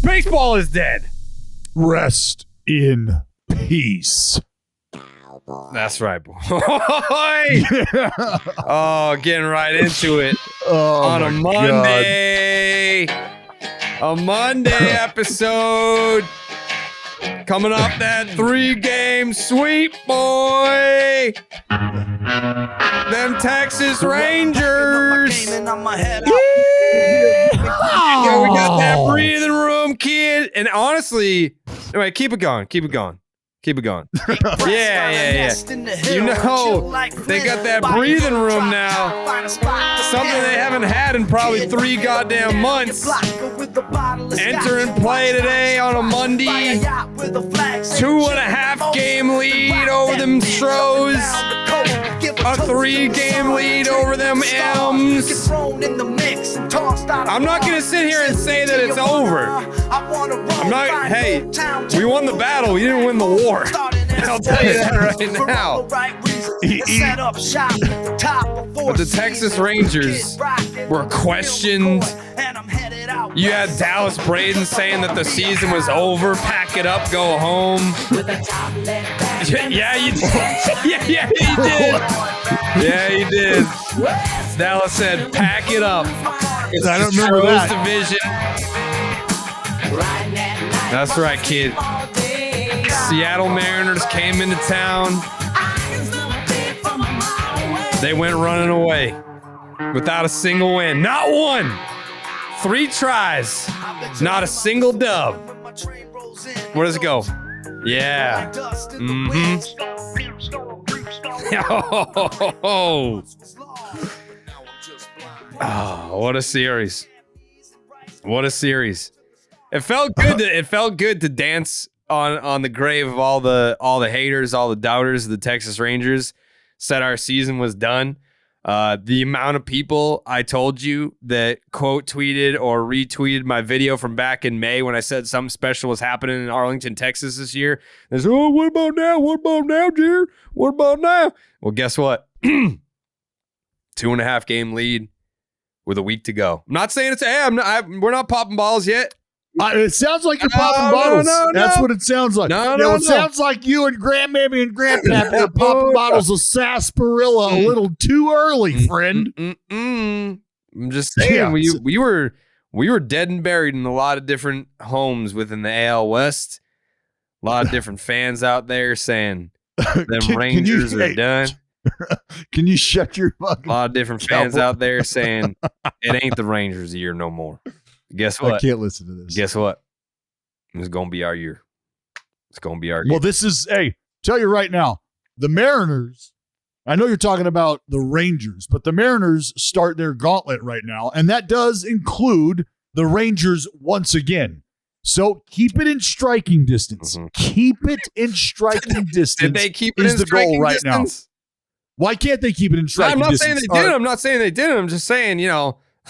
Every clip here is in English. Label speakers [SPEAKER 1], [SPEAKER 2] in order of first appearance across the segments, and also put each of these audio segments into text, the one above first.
[SPEAKER 1] Baseball is dead.
[SPEAKER 2] Rest in peace.
[SPEAKER 1] That's right, boy. Oh, getting right into it on a Monday. A Monday episode. Coming off that 3-game sweep, boy. Them Texas Rangers. Yeah, we got that breathing room, kid. And honestly, anyway, keep it going. Keep it going. Keep it going. Yeah. You know, they got that breathing room now. Something they haven't had in probably 3 goddamn months. Enter and play today on a Monday. 2.5 game lead over them Stros. A 3-game lead over them M's. I'm not going to sit here and say that it's over. I'm not, hey, we won the battle. We didn't win the war. I'll tell you that right now. But the Texas Rangers were questioned. You had Dallas Braden saying that the season was over. Pack it up, go home. Yeah, you did. Yeah, he did. Yeah, he did. Dallas said, pack it up.
[SPEAKER 2] I don't remember that.
[SPEAKER 1] Division. That's right, kid. Seattle Mariners came into town. They went running away without a single win. Not one. 3 tries. Not a single dub. Where does it go? Yeah. Oh, what a series. What a series. It felt good to dance on the grave of all the haters, all the doubters of the Texas Rangers. Said our season was done. The amount of people I told you that quote tweeted or retweeted my video from back in May when I said something special was happening in Arlington, Texas this year. There's, oh, what about now? What about now, Jared? What about now? Well, guess what? 2.5 game lead with a week to go. I'm not saying it's, hey, we're not popping balls yet.
[SPEAKER 2] It sounds like you're popping bottles.
[SPEAKER 1] No.
[SPEAKER 2] That's what it sounds like. It sounds like you and Grandmammy and Grandpappy are popping bottles of sarsaparilla a little too early, friend.
[SPEAKER 1] I'm just saying, we were dead and buried in a lot of different homes within the AL West. A lot of different fans out there saying them Rangers are done.
[SPEAKER 2] Can you shut your fucking...
[SPEAKER 1] A lot of different fans out there saying it ain't the Rangers' year no more. Guess what?
[SPEAKER 2] I can't listen to this.
[SPEAKER 1] Guess what? It's going to be our year. It's going to be our year.
[SPEAKER 2] Well, this is, hey, tell you right now, the Mariners, I know you're talking about the Rangers, but the Mariners start their gauntlet right now, and that does include the Rangers once again. So keep it in striking distance. Mm-hmm. Keep it in striking distance.
[SPEAKER 1] Did they keep it in the goal right distance?
[SPEAKER 2] Now? Why can't they keep it in striking distance?
[SPEAKER 1] I'm not saying they didn't. I'm just saying,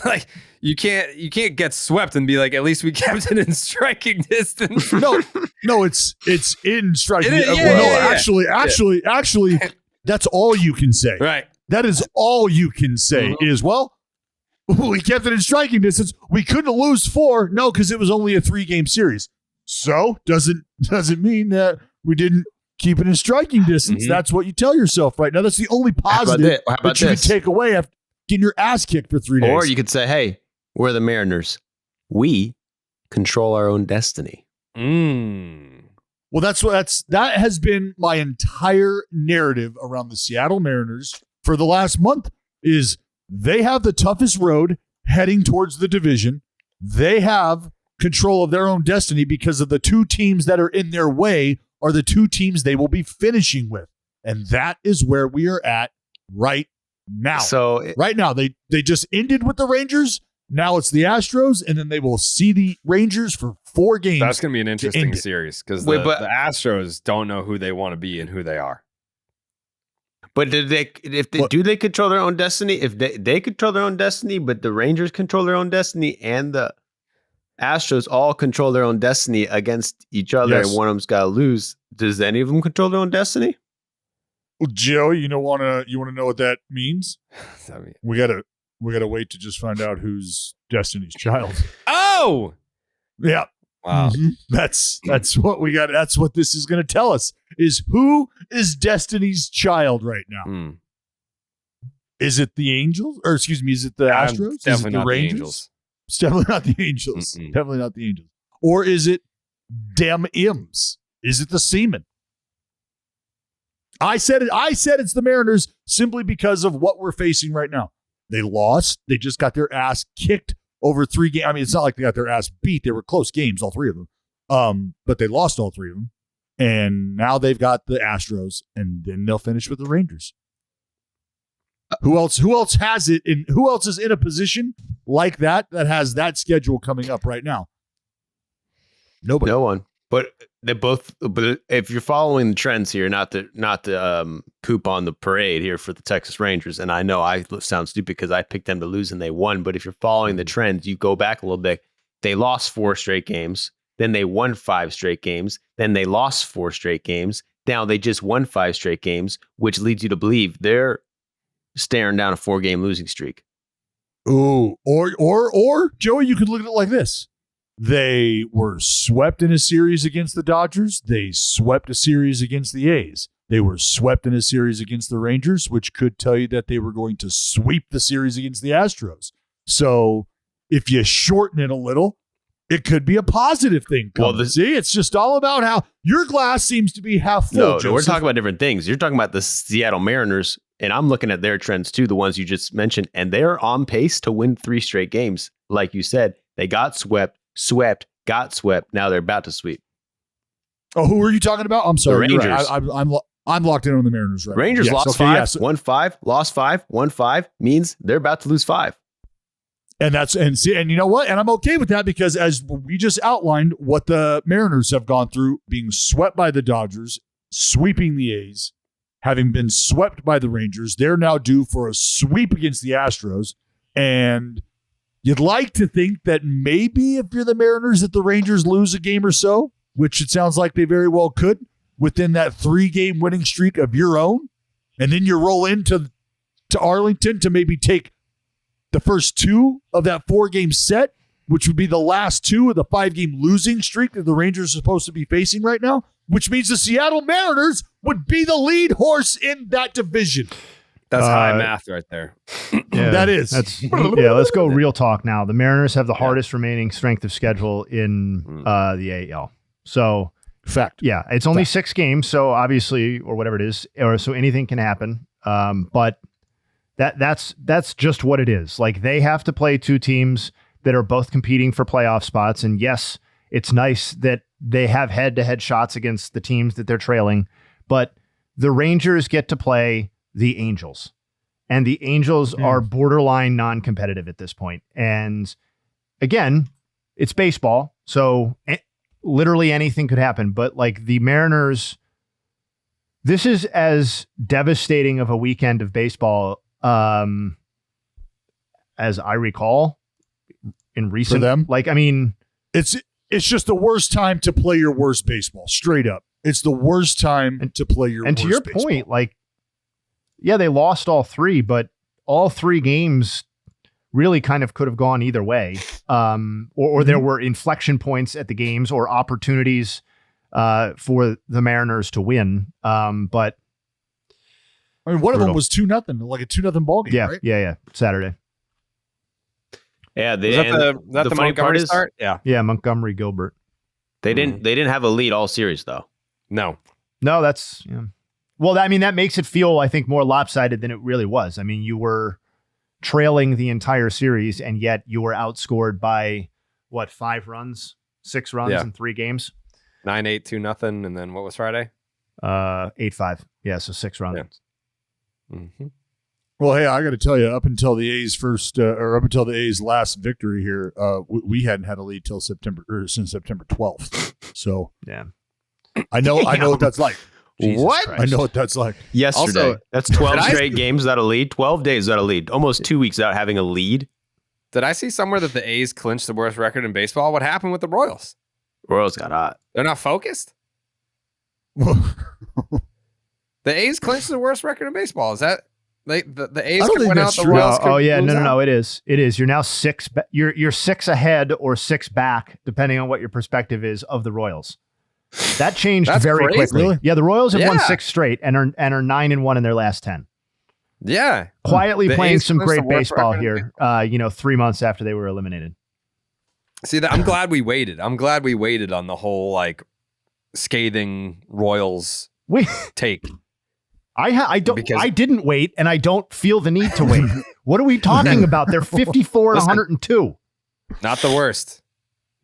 [SPEAKER 1] like, you can't get swept and be like, at least we kept it in striking distance.
[SPEAKER 2] No, it's in striking distance. Actually, that's all you can say.
[SPEAKER 1] Right.
[SPEAKER 2] That is all you can say is, well, we kept it in striking distance. We couldn't lose 4. No, because it was only a 3-game series. So doesn't mean that we didn't keep it in striking distance. That's what you tell yourself right now. That's the only positive that you can take away after getting your ass kicked for 3 days.
[SPEAKER 3] Or you could say, hey, we're the Mariners. We control our own destiny.
[SPEAKER 2] Well, that has been my entire narrative around the Seattle Mariners for the last month is they have the toughest road heading towards the division. They have control of their own destiny because of the 2 teams that are in their way are the 2 teams they will be finishing with. And that is where we are at right now.
[SPEAKER 3] So
[SPEAKER 2] right now, they just ended with the Rangers. Now it's the Astros, and then they will see the Rangers for 4 games.
[SPEAKER 1] That's going to be an interesting series because the Astros don't know who they want to be and who they are.
[SPEAKER 3] But do they control their own destiny? If they control their own destiny, but the Rangers control their own destiny, and the Astros all control their own destiny against each other, and one of them's got to lose. Does any of them control their own destiny?
[SPEAKER 2] Well, Joey, you want to know what that means? We gotta wait to just find out who's Destiny's Child.
[SPEAKER 1] Oh,
[SPEAKER 2] yeah.
[SPEAKER 1] Wow.
[SPEAKER 2] That's what we got. That's what this is going to tell us, is who is Destiny's child right now.
[SPEAKER 1] Mm.
[SPEAKER 2] Is it the Angels? Or excuse me, is it the Astros?
[SPEAKER 1] Definitely
[SPEAKER 2] is it the
[SPEAKER 1] not
[SPEAKER 2] Rangers?
[SPEAKER 1] the Angels.
[SPEAKER 2] It's definitely not the Angels.
[SPEAKER 1] Mm-mm.
[SPEAKER 2] Definitely not the Angels. Or is it Dem Ims? Is it the Seamen? I said it's the Mariners simply because of what we're facing right now. They lost. They just got their ass kicked over 3 games. I mean, it's not like they got their ass beat. They were close games, all 3 of them. But they lost all 3 of them. And now they've got the Astros, and then they'll finish with the Rangers. Who else has it in who else is in a position like that has that schedule coming up right now? Nobody.
[SPEAKER 3] No one. But they both. But if you're following the trends here, not to poop on the parade here for the Texas Rangers, and I know I sound stupid because I picked them to lose and they won. But if you're following the trends, you go back a little bit. They lost 4 straight games, then they won 5 straight games, then they lost 4 straight games. Now they just won 5 straight games, which leads you to believe they're staring down a 4-game losing streak.
[SPEAKER 2] Ooh, or Joey, you could look at it like this. They were swept in a series against the Dodgers. They swept a series against the A's. They were swept in a series against the Rangers, which could tell you that they were going to sweep the series against the Astros. So if you shorten it a little, it could be a positive thing. Well, see, it's just all about how your glass seems to be half full.
[SPEAKER 3] No, we're talking about different things. You're talking about the Seattle Mariners, and I'm looking at their trends too, the ones you just mentioned, and they're on pace to win 3 straight games. Like you said, they got swept, got swept. Now they're about to sweep.
[SPEAKER 2] Oh, who are you talking about? I'm sorry.
[SPEAKER 3] The Rangers.
[SPEAKER 2] Right. I'm locked in on the Mariners right
[SPEAKER 3] Rangers
[SPEAKER 2] now.
[SPEAKER 3] lost 5, won 5, lost 5, won 5, means they're about to lose 5.
[SPEAKER 2] And you know what? And I'm okay with that because as we just outlined what the Mariners have gone through, being swept by the Dodgers, sweeping the A's, having been swept by the Rangers, they're now due for a sweep against the Astros. And you'd like to think that maybe if you're the Mariners, that the Rangers lose a game or so, which it sounds like they very well could, within that 3-game winning streak of your own. And then you roll into Arlington to maybe take the first 2 of that 4-game set, which would be the last 2 of the 5-game losing streak that the Rangers are supposed to be facing right now, which means the Seattle Mariners would be the lead horse in that division.
[SPEAKER 1] That's high math right there.
[SPEAKER 2] Yeah, that is.
[SPEAKER 4] Let's go real talk now. The Mariners have the hardest remaining strength of schedule in the AL. So,
[SPEAKER 2] fact.
[SPEAKER 4] Yeah, it's only 6 games, so obviously, or whatever it is, or so anything can happen. But that's just what it is. Like, they have to play 2 teams that are both competing for playoff spots. And yes, it's nice that they have head-to-head shots against the teams that they're trailing, but the Rangers get to play the Angels. And the Angels are borderline non-competitive at this point. And again, it's baseball, so literally anything could happen. But like the Mariners, this is as devastating of a weekend of baseball as I recall in recent.
[SPEAKER 2] For them?
[SPEAKER 4] Like, I mean,
[SPEAKER 2] it's just the worst time to play your worst baseball. Straight up, it's the worst time to play your.
[SPEAKER 4] And
[SPEAKER 2] worst
[SPEAKER 4] to your
[SPEAKER 2] baseball.
[SPEAKER 4] point, like, yeah, they lost all 3, but all 3 games really kind of could have gone either way. Or there were inflection points at the games or opportunities for the Mariners to win. But
[SPEAKER 2] I mean, one of them was 2-0, like a 2-0 ball game.
[SPEAKER 4] Yeah,
[SPEAKER 2] right?
[SPEAKER 4] yeah, Saturday.
[SPEAKER 3] Yeah,
[SPEAKER 1] the
[SPEAKER 3] funny
[SPEAKER 1] Montgomery
[SPEAKER 3] part is,
[SPEAKER 1] start? Yeah,
[SPEAKER 4] Montgomery Gilbert.
[SPEAKER 3] They didn't have a lead all series though.
[SPEAKER 1] No,
[SPEAKER 4] that's well. I mean, that makes it feel, I think, more lopsided than it really was. I mean, you were trailing the entire series, and yet you were outscored by what, 5 runs, 6 runs in 3 games.
[SPEAKER 1] 9-8, 2-0, and then what was Friday?
[SPEAKER 4] 8-5. Yeah, so 6 runs.
[SPEAKER 1] Yeah. Mm-hmm.
[SPEAKER 2] Well, hey, I got to tell you, up until the A's last victory here, we hadn't had a lead since September 12th. So
[SPEAKER 4] yeah,
[SPEAKER 2] I know what that's like.
[SPEAKER 3] What?
[SPEAKER 2] I know what that's like.
[SPEAKER 3] Yesterday.
[SPEAKER 1] Also,
[SPEAKER 3] that's 12 straight games without a lead. 12 days without a lead. Almost 2 weeks without having a lead.
[SPEAKER 1] Did I see somewhere that the A's clinched the worst record in baseball? What happened with the Royals?
[SPEAKER 3] Royals got hot.
[SPEAKER 1] They're not focused? The A's clinched the worst record in baseball. Is that The A's
[SPEAKER 2] I don't
[SPEAKER 1] could
[SPEAKER 2] think
[SPEAKER 1] win out.
[SPEAKER 2] that's
[SPEAKER 1] The
[SPEAKER 2] true.
[SPEAKER 1] Royals could lose out.
[SPEAKER 4] No. It is. You're now six. You're six ahead or six back, depending on what your perspective is of the Royals. That changed
[SPEAKER 1] That's
[SPEAKER 4] very
[SPEAKER 1] crazy.
[SPEAKER 4] quickly.
[SPEAKER 2] Really?
[SPEAKER 4] Yeah, the Royals have won
[SPEAKER 1] Yeah.
[SPEAKER 4] 6 straight and are 9-1 in their last 10.
[SPEAKER 1] Yeah.
[SPEAKER 4] Quietly
[SPEAKER 1] The
[SPEAKER 4] playing
[SPEAKER 1] A's
[SPEAKER 4] some
[SPEAKER 1] finished
[SPEAKER 4] great
[SPEAKER 1] the worst
[SPEAKER 4] baseball
[SPEAKER 1] record
[SPEAKER 4] here. 3 months after they were eliminated.
[SPEAKER 1] See that? I'm glad we waited. I'm glad we waited on the whole like scathing Royals
[SPEAKER 4] We
[SPEAKER 1] take.
[SPEAKER 4] I don't
[SPEAKER 1] Because-
[SPEAKER 4] I didn't wait and I don't feel the need to wait. What are we talking about? They're 54 and
[SPEAKER 1] Listen.
[SPEAKER 4] 102.
[SPEAKER 1] Not the worst.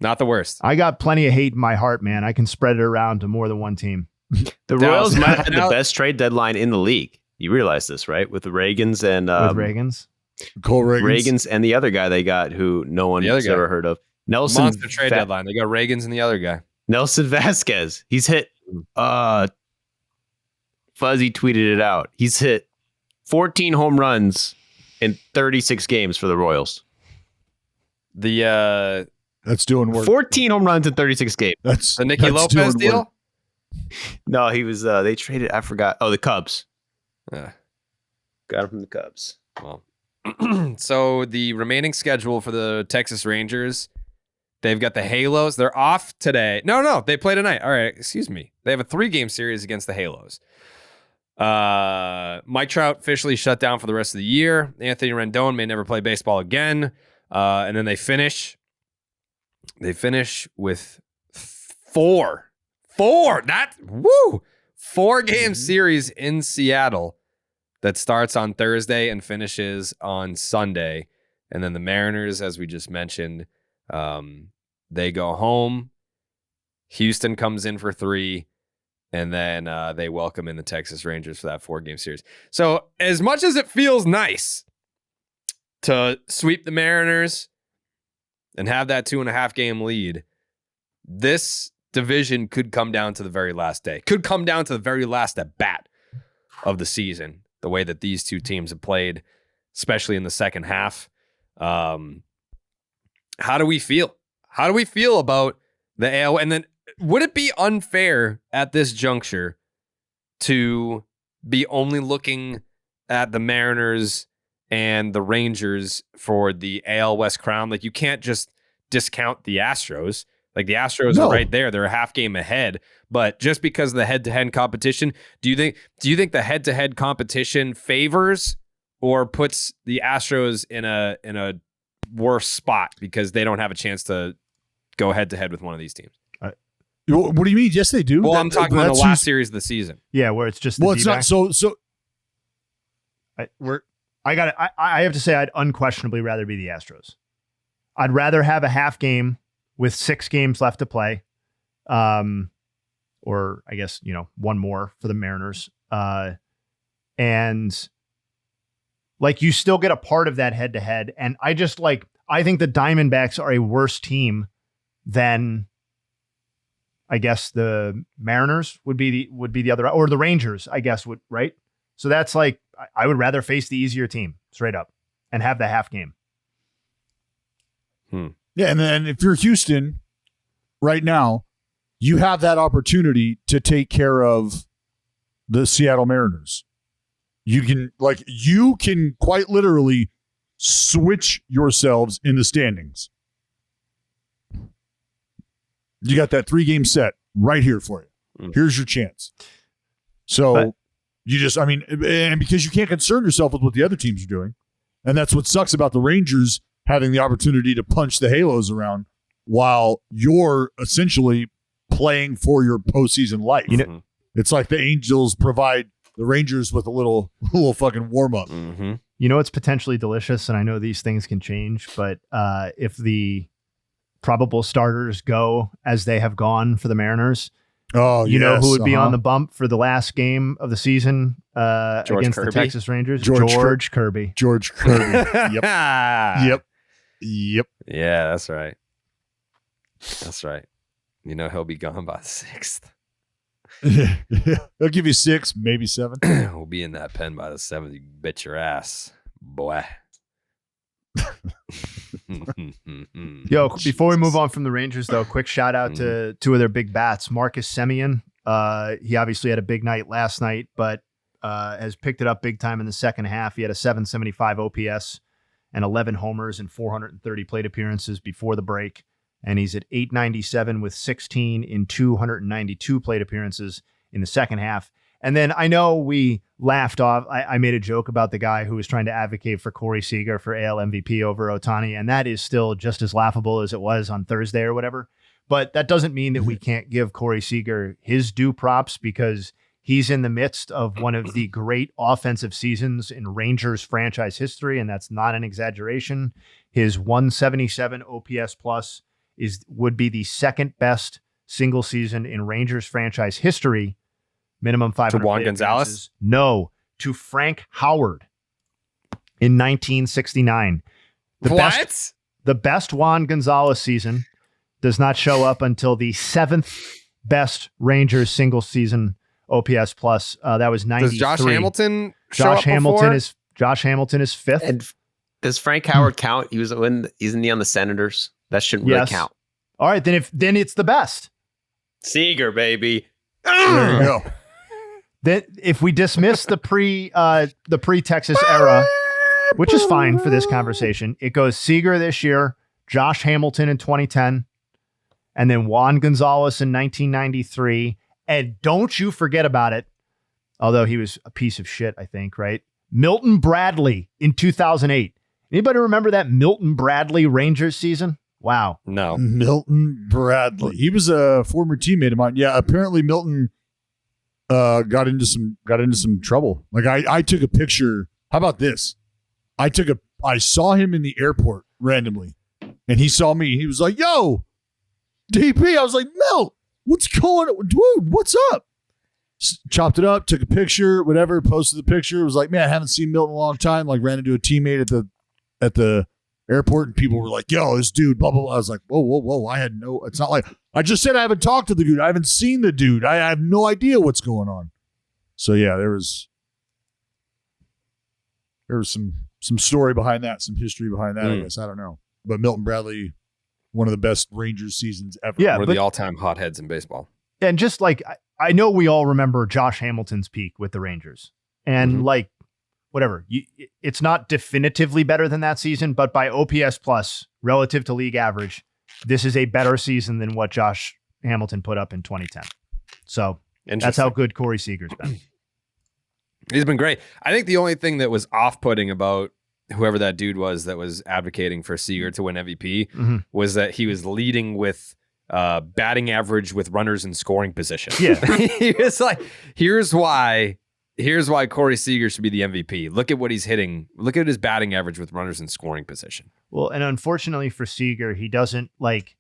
[SPEAKER 1] Not the worst.
[SPEAKER 4] I got plenty of hate in my heart, man. I can spread it around to more than one team.
[SPEAKER 3] The
[SPEAKER 1] Now-
[SPEAKER 3] Royals might have had
[SPEAKER 1] now-
[SPEAKER 3] the best trade deadline in the league. You realize this, right? With the Reagans and
[SPEAKER 4] With Reagan's.
[SPEAKER 2] Cole Reagans.
[SPEAKER 3] Reagans and the other guy they got who no
[SPEAKER 1] The other
[SPEAKER 3] one's
[SPEAKER 1] guy.
[SPEAKER 3] ever heard of. Nelson
[SPEAKER 1] Monster trade deadline. They got Reagan's and the other guy.
[SPEAKER 3] Nelson Vasquez. He's hit Fuzzy tweeted it out. He's hit 14 home runs in 36 games for the Royals.
[SPEAKER 1] The
[SPEAKER 2] That's doing work.
[SPEAKER 3] 14 home runs in 36 games.
[SPEAKER 2] That's
[SPEAKER 1] Nicky
[SPEAKER 2] that's
[SPEAKER 1] Lopez
[SPEAKER 2] doing
[SPEAKER 1] deal.
[SPEAKER 2] work.
[SPEAKER 3] No, he was they traded, I forgot. Oh, the Cubs.
[SPEAKER 1] Yeah.
[SPEAKER 3] Got him from the Cubs.
[SPEAKER 1] Well, so the remaining schedule for the Texas Rangers, they've got the Halos. They're off today. No, they play tonight. All right, excuse me. They have a 3-game series against the Halos. Mike Trout officially shut down for the rest of the year. Anthony Rendon may never play baseball again. And then they finish with 4 4-game series in Seattle that starts on Thursday and finishes on Sunday. And then the Mariners, as we just mentioned, they go home. Houston comes in for 3. And then they welcome in the Texas Rangers for that 4-game series. So as much as it feels nice to sweep the Mariners and have that 2.5-game lead, this division could come down to the very last day. Could come down to the very last at bat of the season, the way that these two teams have played, especially in the second half. How do we feel? How do we feel about the AL? And then would it be unfair at this juncture to be only looking at the Mariners and the Rangers for the AL West crown? Like, you can't just discount the Astros. Like, the Astros are right there. They're a half game ahead. But just because of the head-to-head competition, do you think the head-to-head competition favors or puts the Astros in a worse spot because they don't have a chance to go head-to-head with one of these teams?
[SPEAKER 2] What do you mean? Yes, they do.
[SPEAKER 1] Well, I'm talking about the last series of the season.
[SPEAKER 4] Yeah, where it's just the
[SPEAKER 2] It's not
[SPEAKER 4] D-backs.
[SPEAKER 2] so.
[SPEAKER 4] I have to say I'd unquestionably rather be the Astros. I'd rather have a half game with 6 games left to play. Or I guess, one more for the Mariners. And like, you still get a part of that head to head. And I think the Diamondbacks are a worse team than, I guess, the Mariners would be the other, or the Rangers, I guess, would, right? So that's like, I would rather face the easier team straight up and have the half game.
[SPEAKER 2] Yeah, and then if you're Houston right now, you have that opportunity to take care of the Seattle Mariners. You can quite literally switch yourselves in the standings. You got that 3-game set right here for you. Here's your chance. So and because you can't concern yourself with what the other teams are doing, and that's what sucks about the Rangers having the opportunity to punch the Halos around while you're essentially playing for your postseason life. It's like the Angels provide the Rangers with a little fucking warm up.
[SPEAKER 1] Mm-hmm.
[SPEAKER 4] It's potentially delicious, and I know these things can change, but if the probable starters go as they have gone for the Mariners, know who would be on the bump for the last game of the season against
[SPEAKER 1] Kirby?
[SPEAKER 4] the Texas Rangers?
[SPEAKER 2] George
[SPEAKER 4] Kirby.
[SPEAKER 2] George Kirby. Yep.
[SPEAKER 1] Yeah, that's right. That's right. He'll be gone by the 6th.
[SPEAKER 2] They'll give you 6, maybe 7.
[SPEAKER 1] We'll be in that pen by the 7th. You bet your ass, boy.
[SPEAKER 4] Yo, before we move on from the Rangers, though, quick shout out to 2 of their big bats. Marcus Semien. He obviously had a big night last night, but has picked it up big time in the second half. He had a 775 OPS and 11 homers and 430 plate appearances before the break. And he's at 897 with 16 in 292 plate appearances in the second half. And then I know we laughed off. I made a joke about the guy who was trying to advocate for Corey Seager for AL MVP over Ohtani, and that is still just as laughable as it was on Thursday or whatever. But that doesn't mean that we can't give Corey Seager his due props, because he's in the midst of one of the great offensive seasons in Rangers franchise history, and that's not an exaggeration. His 177 OPS plus would be the second best single season in Rangers franchise history. Minimum 500.
[SPEAKER 1] To Juan Gonzalez?
[SPEAKER 4] No, to Frank Howard in 1969. The best Juan Gonzalez season does not show up until the seventh best Rangers single season OPS plus. That was 93.
[SPEAKER 1] Does Josh Hamilton show up before?
[SPEAKER 4] Josh Hamilton is fifth.
[SPEAKER 3] And does Frank Howard count? Isn't he on the Senators? That shouldn't really count.
[SPEAKER 4] All right, then it's the best.
[SPEAKER 3] Seager, baby.
[SPEAKER 2] There you go.
[SPEAKER 4] Then if we dismiss the pre-Texas era, which is fine for this conversation, it goes Seager this year, Josh Hamilton in 2010, and then Juan Gonzalez in 1993. And don't you forget about it, although he was a piece of shit, I think, right? Milton Bradley in 2008. Anybody remember that Milton Bradley Rangers season? Wow.
[SPEAKER 1] No.
[SPEAKER 2] Milton Bradley. He was a former teammate of mine. Yeah, apparently Milton got into some trouble. Like I took a picture. How about this? I saw him in the airport randomly, and he saw me. He was like, "Yo, DP." I was like, "Milt, what's going on, dude? What's up?" Chopped it up, took a picture, whatever. Posted the picture. It was like, "Man, I haven't seen Milt in a long time." Like, ran into a teammate at the airport, and people were like, "Yo, this dude, blah blah blah." I was like, "Whoa!" I had no. It's not like I just said I haven't talked to the dude. I haven't seen the dude. I have no idea what's going on. So yeah, there was some story behind that, some history behind that. I guess I don't know, but Milton Bradley, one of the best Rangers seasons ever.
[SPEAKER 4] Yeah,
[SPEAKER 1] one of the all-time hotheads in baseball.
[SPEAKER 4] And just like I know we all remember Josh Hamilton's peak with the Rangers, and like whatever, it's not definitively better than that season, but by OPS plus relative to league average, this is a better season than what Josh Hamilton put up in 2010. So that's how good Corey Seager's been.
[SPEAKER 1] He's been great. I think the only thing that was off-putting about whoever that dude was that was advocating for Seager to win MVP was that he was leading with batting average with runners in scoring position.
[SPEAKER 4] Yeah.
[SPEAKER 1] He was like, here's why Corey Seager should be the MVP. Look at what he's hitting. Look at his batting average with runners in scoring position.
[SPEAKER 4] Well, and unfortunately for Seager, he doesn't like,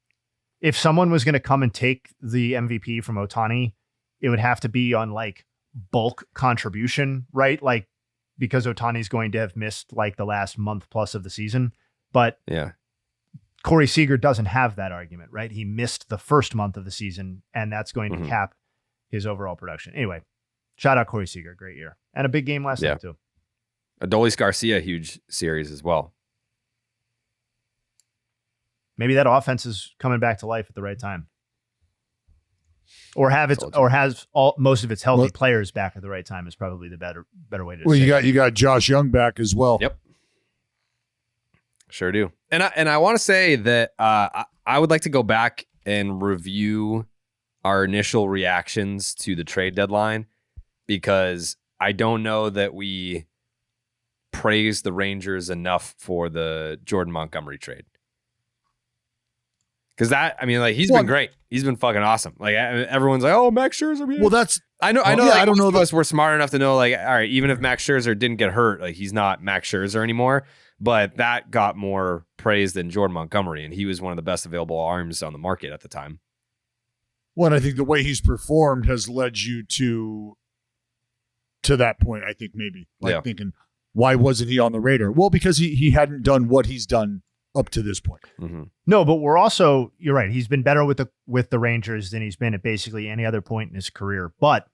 [SPEAKER 4] if someone was going to come and take the MVP from Ohtani, it would have to be on like bulk contribution, right? Like, because Ohtani's going to have missed like the last month plus of the season. But
[SPEAKER 1] yeah,
[SPEAKER 4] Corey Seager doesn't have that argument, right? He missed the first month of the season, and that's going to cap his overall production. Anyway, shout out Corey Seager. Great year. And a big game last night, too.
[SPEAKER 1] Adolis Garcia, huge series as well.
[SPEAKER 4] Maybe that offense is coming back to life at the right time. Or has most of its healthy players back at the right time is probably the better way to say it.
[SPEAKER 2] You got Josh Young back as well.
[SPEAKER 1] Yep. Sure do. And I want to say that I would like to go back and review our initial reactions to the trade deadline, because I don't know that we praised the Rangers enough for the Jordan Montgomery trade. Because he's been great. He's been fucking awesome. Like, everyone's like, "Oh, Max Scherzer."
[SPEAKER 2] Well, that's
[SPEAKER 1] I know.
[SPEAKER 2] I don't know
[SPEAKER 1] that we're smart enough to know, like, all right, even if Max Scherzer didn't get hurt, like, he's not Max Scherzer anymore. But that got more praise than Jordan Montgomery, and he was one of the best available arms on the market at the time.
[SPEAKER 2] Well, and I think the way he's performed has led you to that point. I think maybe thinking, why wasn't he on the radar? Well, because he hadn't done what he's done up to this point.
[SPEAKER 4] No, but we're also, you're right. He's been better with the Rangers than he's been at basically any other point in his career. But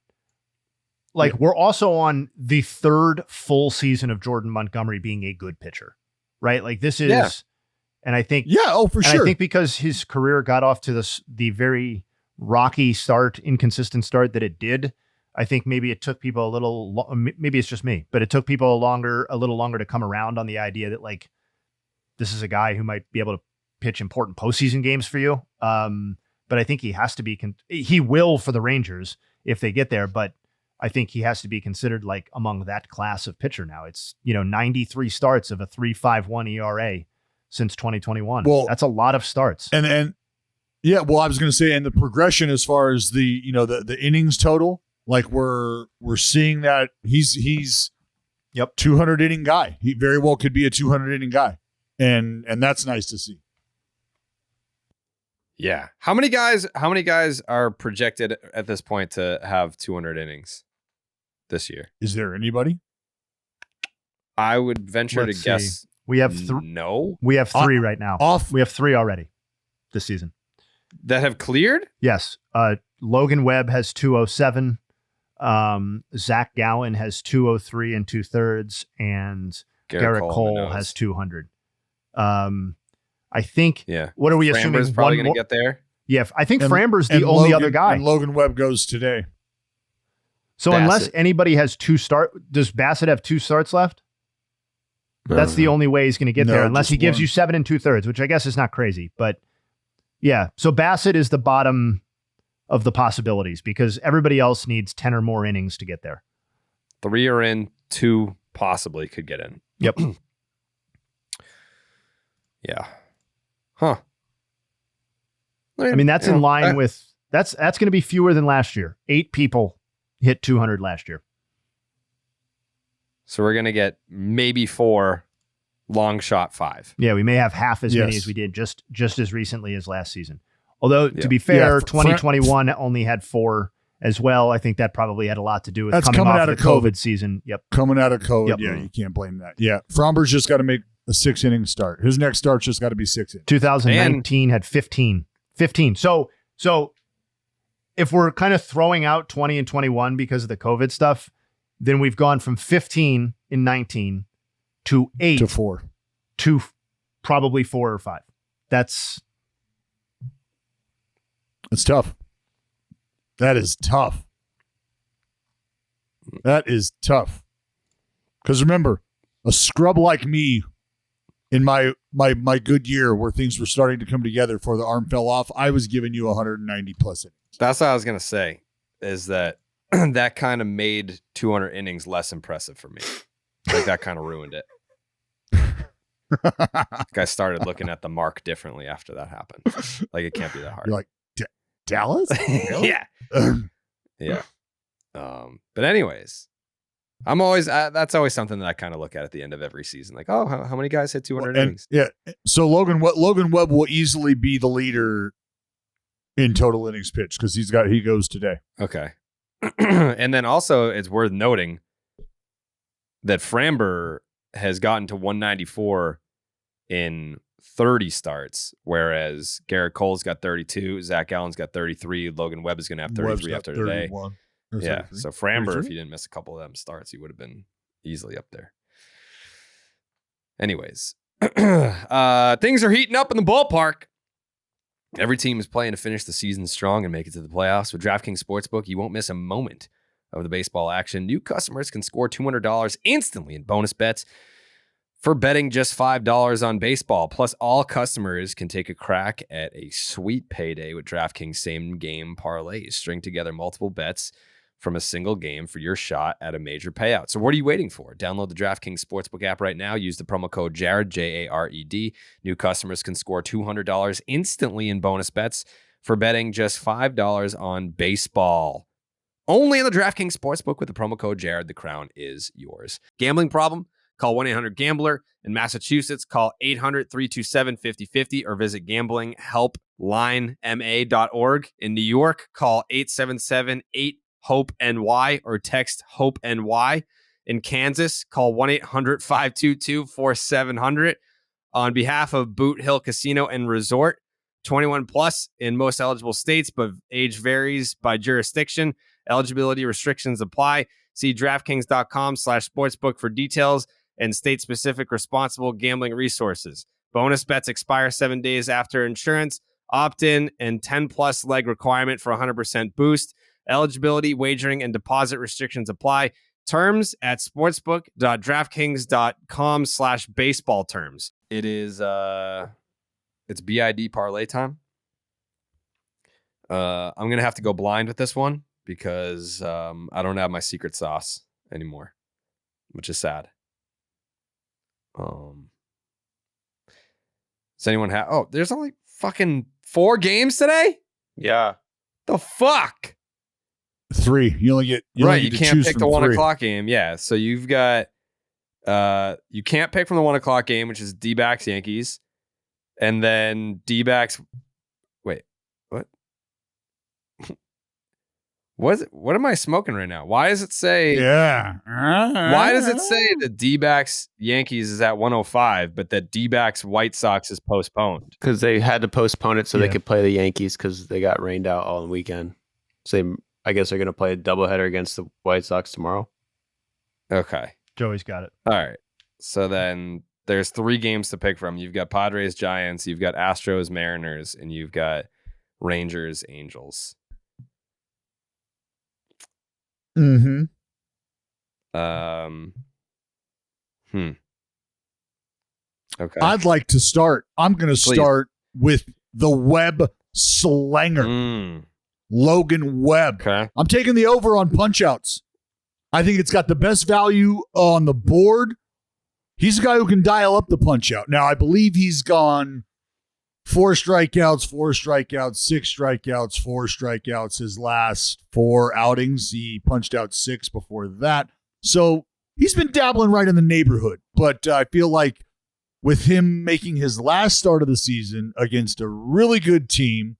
[SPEAKER 4] we're also on the third full season of Jordan Montgomery being a good pitcher, right? Like, this is, and I think,
[SPEAKER 2] for sure.
[SPEAKER 4] I think because his career got off to the very rocky start, inconsistent start that it did, I think maybe it took people maybe it's just me, but it took people a little longer to come around on the idea that like, this is a guy who might be able to pitch important postseason games for you. But I think he has to be, he will for the Rangers if they get there, but I think he has to be considered like among that class of pitcher now. It's, 93 starts of a 3.51 ERA since 2021.
[SPEAKER 2] Well,
[SPEAKER 4] that's a lot of starts.
[SPEAKER 2] And yeah, well, I was going to say, and the progression as far as the, the innings total, like we're seeing that he's 200 inning guy. He very well could be a 200 inning guy. And that's nice to see.
[SPEAKER 1] Yeah. How many guys are projected at this point to have 200 innings this year?
[SPEAKER 2] Is there anybody?
[SPEAKER 1] I would venture to guess.
[SPEAKER 4] We have
[SPEAKER 1] no.
[SPEAKER 4] We have three right now. We have three already this season
[SPEAKER 1] that have cleared.
[SPEAKER 4] Yes. Logan Webb has 207. Zach Gallen has 203 and 2/3, and Garrett Cole has 200. I think.
[SPEAKER 1] Yeah.
[SPEAKER 4] What are we
[SPEAKER 1] Framber's
[SPEAKER 4] assuming?
[SPEAKER 1] Probably going to get there.
[SPEAKER 4] Yeah, I think Framber's the only other guy.
[SPEAKER 2] And Logan Webb goes today.
[SPEAKER 4] So
[SPEAKER 1] Bassett.
[SPEAKER 4] Unless anybody has does Bassett have 2 starts left? That's the only way he's going to get there, unless he gives you 7 and 2/3, which I guess is not crazy. But yeah, so Bassett is the bottom of the possibilities because everybody else needs 10 or more innings to get there.
[SPEAKER 1] 3 are in, 2 possibly could get in.
[SPEAKER 4] Yep.
[SPEAKER 1] Yeah. Huh.
[SPEAKER 4] I mean, that's in line with that's going to be fewer than last year. 8 people hit 200 last year.
[SPEAKER 1] So we're going to get maybe 4, long shot 5.
[SPEAKER 4] Yeah, we may have half as many as we did just as recently as last season. Although, to be fair, 2021 only had 4 as well. I think that probably had a lot to do with coming out of the COVID season. Yep.
[SPEAKER 2] Coming out of COVID. Yeah, you can't blame that. Yeah. Framber's just got to make a 6-inning start. His next start's just got to be 6 innings.
[SPEAKER 4] 2019 had 15. So if we're kind of throwing out 20 and 21 because of the COVID stuff, then we've gone from 15 in 19 to 8
[SPEAKER 2] to 4
[SPEAKER 4] to probably 4 or 5.
[SPEAKER 2] It's tough. That is tough. That is tough. Because remember, a scrub like me in my good year where things were starting to come together before the arm fell off, I was giving you 190 plus innings.
[SPEAKER 1] That's what I was going to say, is that that kind of made 200 innings less impressive for me. Like that kind of ruined it. Like I started looking at the mark differently after that happened. Like it can't be that hard.
[SPEAKER 2] You're like, Dallas? Really?
[SPEAKER 1] Yeah. Yeah. But anyways, I'm always that's always something that I kind of look at the end of every season. Like, oh, how many guys hit 200 innings?
[SPEAKER 2] Yeah. So Logan Webb will easily be the leader in total innings pitched because he goes today.
[SPEAKER 1] Okay. And then also it's worth noting that Framber has gotten to 194 in 30 starts, whereas Garrett Cole's got 32, Zach Allen's got 33, Logan Webb is going to have 33 after today. Yeah, so Framber, 33? If you didn't miss a couple of them starts, he would have been easily up there. Anyways, things are heating up in the ballpark. Every team is playing to finish the season strong and make it to the playoffs. With DraftKings Sportsbook, you won't miss a moment of the baseball action. New customers can score $200 instantly in bonus bets for betting just $5 on baseball. Plus, all customers can take a crack at a sweet payday with DraftKings same-game parlays. String together multiple bets from a single game for your shot at a major payout. So what are you waiting for? Download the DraftKings Sportsbook app right now. Use the promo code Jared, Jared. New customers can score $200 instantly in bonus bets for betting just $5 on baseball. Only on the DraftKings Sportsbook with the promo code Jared. The crown is yours. Gambling problem? Call 1-800-GAMBLER. In Massachusetts, call 800-327-5050 or visit gamblinghelplinema.org. In New York, call 877-8-HOPE-NY or text HOPE-NY. In Kansas, call 1-800-522-4700. On behalf of Boot Hill Casino and Resort, 21 plus in most eligible states, but age varies by jurisdiction. Eligibility restrictions apply. See DraftKings.com/sportsbook for details and state-specific responsible gambling resources. Bonus bets expire 7 days after insurance, opt-in, and 10-plus leg requirement for 100% boost. Eligibility, wagering, and deposit restrictions apply. Terms at sportsbook.draftkings.com/baseball terms. It is it's BID parlay time. I'm gonna have to go blind with this one because I don't have my secret sauce anymore, which is sad. Does anyone have? Oh, there's only fucking 4 games today.
[SPEAKER 3] Yeah.
[SPEAKER 1] The fuck.
[SPEAKER 2] 3. You only get
[SPEAKER 1] right. You
[SPEAKER 2] get to
[SPEAKER 1] can't
[SPEAKER 2] choose
[SPEAKER 1] pick
[SPEAKER 2] from
[SPEAKER 1] the 1
[SPEAKER 2] 3.
[SPEAKER 1] o'clock game. Yeah. So you've got you can't pick from the 1 o'clock game, which is D-backs Yankees, and then D-backs. Wait, what? What am I smoking right now? Why does it say?
[SPEAKER 2] Yeah.
[SPEAKER 1] Why does it say the D-backs Yankees is at 105, but that D-backs White Sox is postponed?
[SPEAKER 3] Because they had to postpone it so they could play the Yankees because they got rained out all weekend. So I guess they're going to play a doubleheader against the White Sox tomorrow.
[SPEAKER 1] Okay.
[SPEAKER 4] Joey's got it.
[SPEAKER 1] All right. So then there's 3 games to pick from. You've got Padres, Giants, you've got Astros, Mariners, and you've got Rangers, Angels.
[SPEAKER 2] Mm-hmm.
[SPEAKER 1] Okay.
[SPEAKER 2] I'd like to start. I'm going to start with the Webb Slanger, Logan Webb.
[SPEAKER 1] Okay.
[SPEAKER 2] I'm taking the over on punch-outs. I think it's got the best value on the board. He's a guy who can dial up the punch-out. Now, I believe he's gone 4 strikeouts, 6 strikeouts, 4 strikeouts his last 4 outings. He punched out 6 before that. So he's been dabbling right in the neighborhood. But I feel like with him making his last start of the season against a really good team,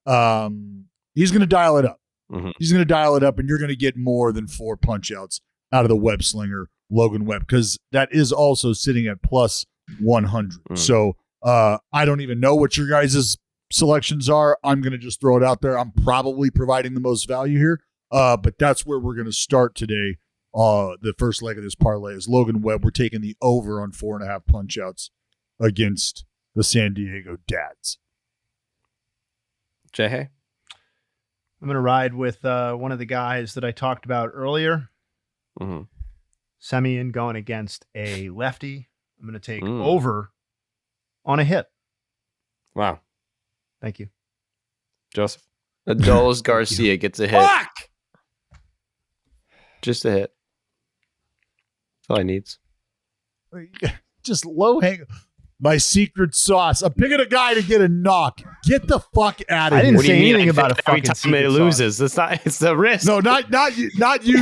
[SPEAKER 2] he's going to dial it up.
[SPEAKER 1] Mm-hmm.
[SPEAKER 2] He's going to dial it up, and you're going to get more than 4 punch-outs out of the Webb Slinger, Logan Webb, because that is also sitting at plus 100. So I don't even know what your guys' selections are. I'm going to just throw it out there. I'm probably providing the most value here, but that's where we're going to start today. The first leg of this parlay is Logan Webb. We're taking the over on 4.5 punch-outs against the San Diego Dads.
[SPEAKER 1] Jay?
[SPEAKER 4] I'm going to ride with one of the guys that I talked about earlier.
[SPEAKER 1] Mm-hmm.
[SPEAKER 4] Semien going against a lefty. I'm going to take over on a hit.
[SPEAKER 1] Wow.
[SPEAKER 4] Thank you.
[SPEAKER 1] Joseph?
[SPEAKER 3] Adolis Garcia gets a hit.
[SPEAKER 1] Fuck!
[SPEAKER 3] Just a hit. That's all he needs.
[SPEAKER 2] Just low hang. My secret sauce. I'm picking a guy to get a knock. Get the fuck out of
[SPEAKER 4] I
[SPEAKER 2] here.
[SPEAKER 4] didn't
[SPEAKER 3] What do
[SPEAKER 4] say
[SPEAKER 3] you mean?
[SPEAKER 4] anything about a
[SPEAKER 3] Every
[SPEAKER 4] fucking
[SPEAKER 3] time
[SPEAKER 4] secret
[SPEAKER 3] it
[SPEAKER 4] sauce.
[SPEAKER 3] loses. It's the risk.
[SPEAKER 2] No, not you,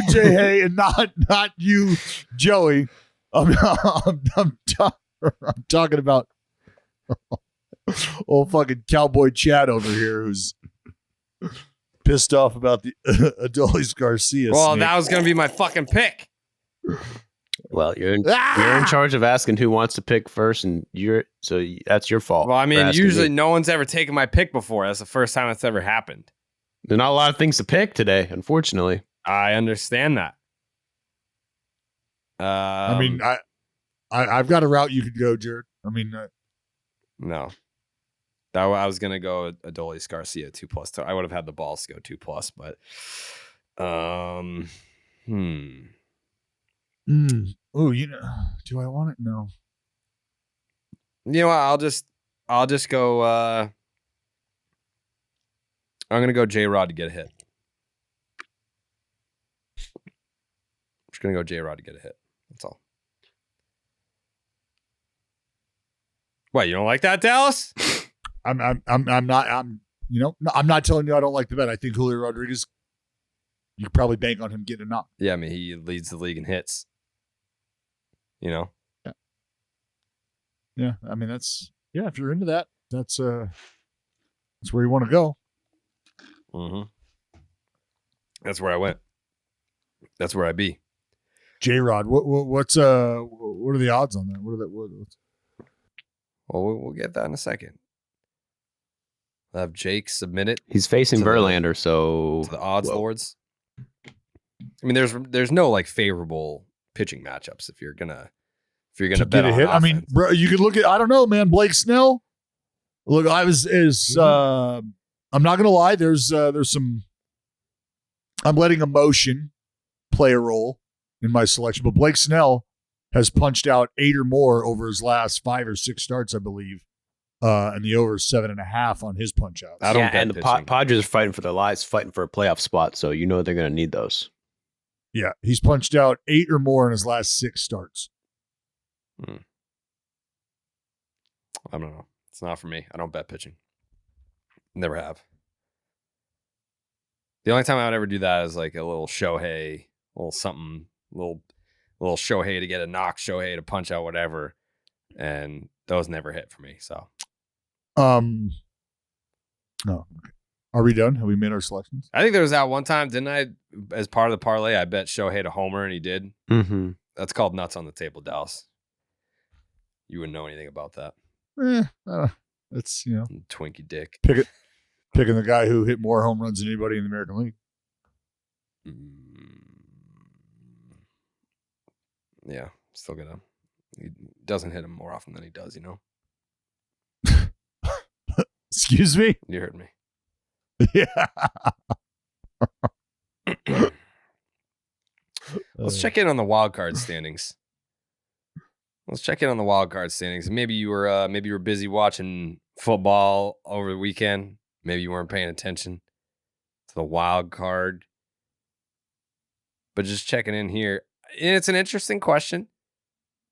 [SPEAKER 2] Jay Hay, and not you, Joey. I'm talking about old fucking cowboy Chad over here who's pissed off about the Adolis Garcia.
[SPEAKER 1] Well,
[SPEAKER 2] snake.
[SPEAKER 1] that was going to be my fucking pick.
[SPEAKER 3] Well, you're in charge of asking who wants to pick first, and that's your fault.
[SPEAKER 1] Well, I
[SPEAKER 3] for
[SPEAKER 1] mean,
[SPEAKER 3] asking
[SPEAKER 1] usually
[SPEAKER 3] me.
[SPEAKER 1] no one's ever taken my pick before. That's the first time it's ever happened.
[SPEAKER 3] There's not a lot of things to pick today, unfortunately.
[SPEAKER 1] I understand that.
[SPEAKER 2] I mean, I've got a route you could go, Jared. I mean,
[SPEAKER 1] no. I was gonna go Adolis Garcia 2+. I would have had the balls to go 2+, but
[SPEAKER 2] Oh, do I want it? No.
[SPEAKER 1] You know what? I'll just go. I'm gonna go J-Rod to get a hit. I'm just gonna go J-Rod to get a hit. That's all. What, you don't like that, Dallas?
[SPEAKER 2] I'm not telling you I don't like the bet. I think Julio Rodriguez, you could probably bank on him getting a knock.
[SPEAKER 1] Yeah, I mean, he leads the league in hits. You know?
[SPEAKER 2] Yeah. I mean, if you're into that, that's where you want to go.
[SPEAKER 1] Mm-hmm. That's where I went. That's where I be.
[SPEAKER 2] J-Rod, what are the odds on that?
[SPEAKER 1] Well, we'll get that in a second. I'll have Jake submit it
[SPEAKER 3] He's facing
[SPEAKER 1] To the-
[SPEAKER 3] Verlander, so
[SPEAKER 1] to the odds lords. I mean, there's no like favorable pitching matchups if you're gonna
[SPEAKER 2] to
[SPEAKER 1] bet
[SPEAKER 2] get a
[SPEAKER 1] on
[SPEAKER 2] hit? I mean,
[SPEAKER 1] offense.
[SPEAKER 2] bro, you could look at, I don't know, man, Blake Snell. Look, I'm not gonna lie. There's some I'm letting emotion play a role in my selection. But Blake Snell has punched out 8 or more over his last 5 or 6 starts, I believe. And the over 7.5 on his punch outs.
[SPEAKER 1] I don't get
[SPEAKER 3] and the
[SPEAKER 1] pitching.
[SPEAKER 3] Padres are fighting for their lives, fighting for a playoff spot. So you know they're going to need those.
[SPEAKER 2] Yeah, he's punched out 8 or more in his last 6 starts.
[SPEAKER 1] I don't know. It's not for me. I don't bet pitching. Never have. The only time I would ever do that is like a little Shohei, a little something, little Shohei to get a knock, Shohei to punch out whatever, and those never hit for me. So,
[SPEAKER 2] No. Okay. Are we done? Have we made our selections?
[SPEAKER 1] I think there was that one time, didn't I? As part of the parlay, I bet Shohei to homer, and he did.
[SPEAKER 3] Mm-hmm.
[SPEAKER 1] That's called nuts on the table, Dallas. You wouldn't know anything about that.
[SPEAKER 2] That's
[SPEAKER 1] Twinkie dick.
[SPEAKER 2] Picking the guy who hit more home runs than anybody in the American League.
[SPEAKER 1] Yeah, still gonna. He doesn't hit him more often than he does,
[SPEAKER 2] Excuse me?
[SPEAKER 1] You heard me.
[SPEAKER 2] Yeah.
[SPEAKER 1] Let's check in on the wild card standings. Maybe you were busy watching football over the weekend. Maybe you weren't paying attention to the wild card. But just checking in here, and it's an interesting question.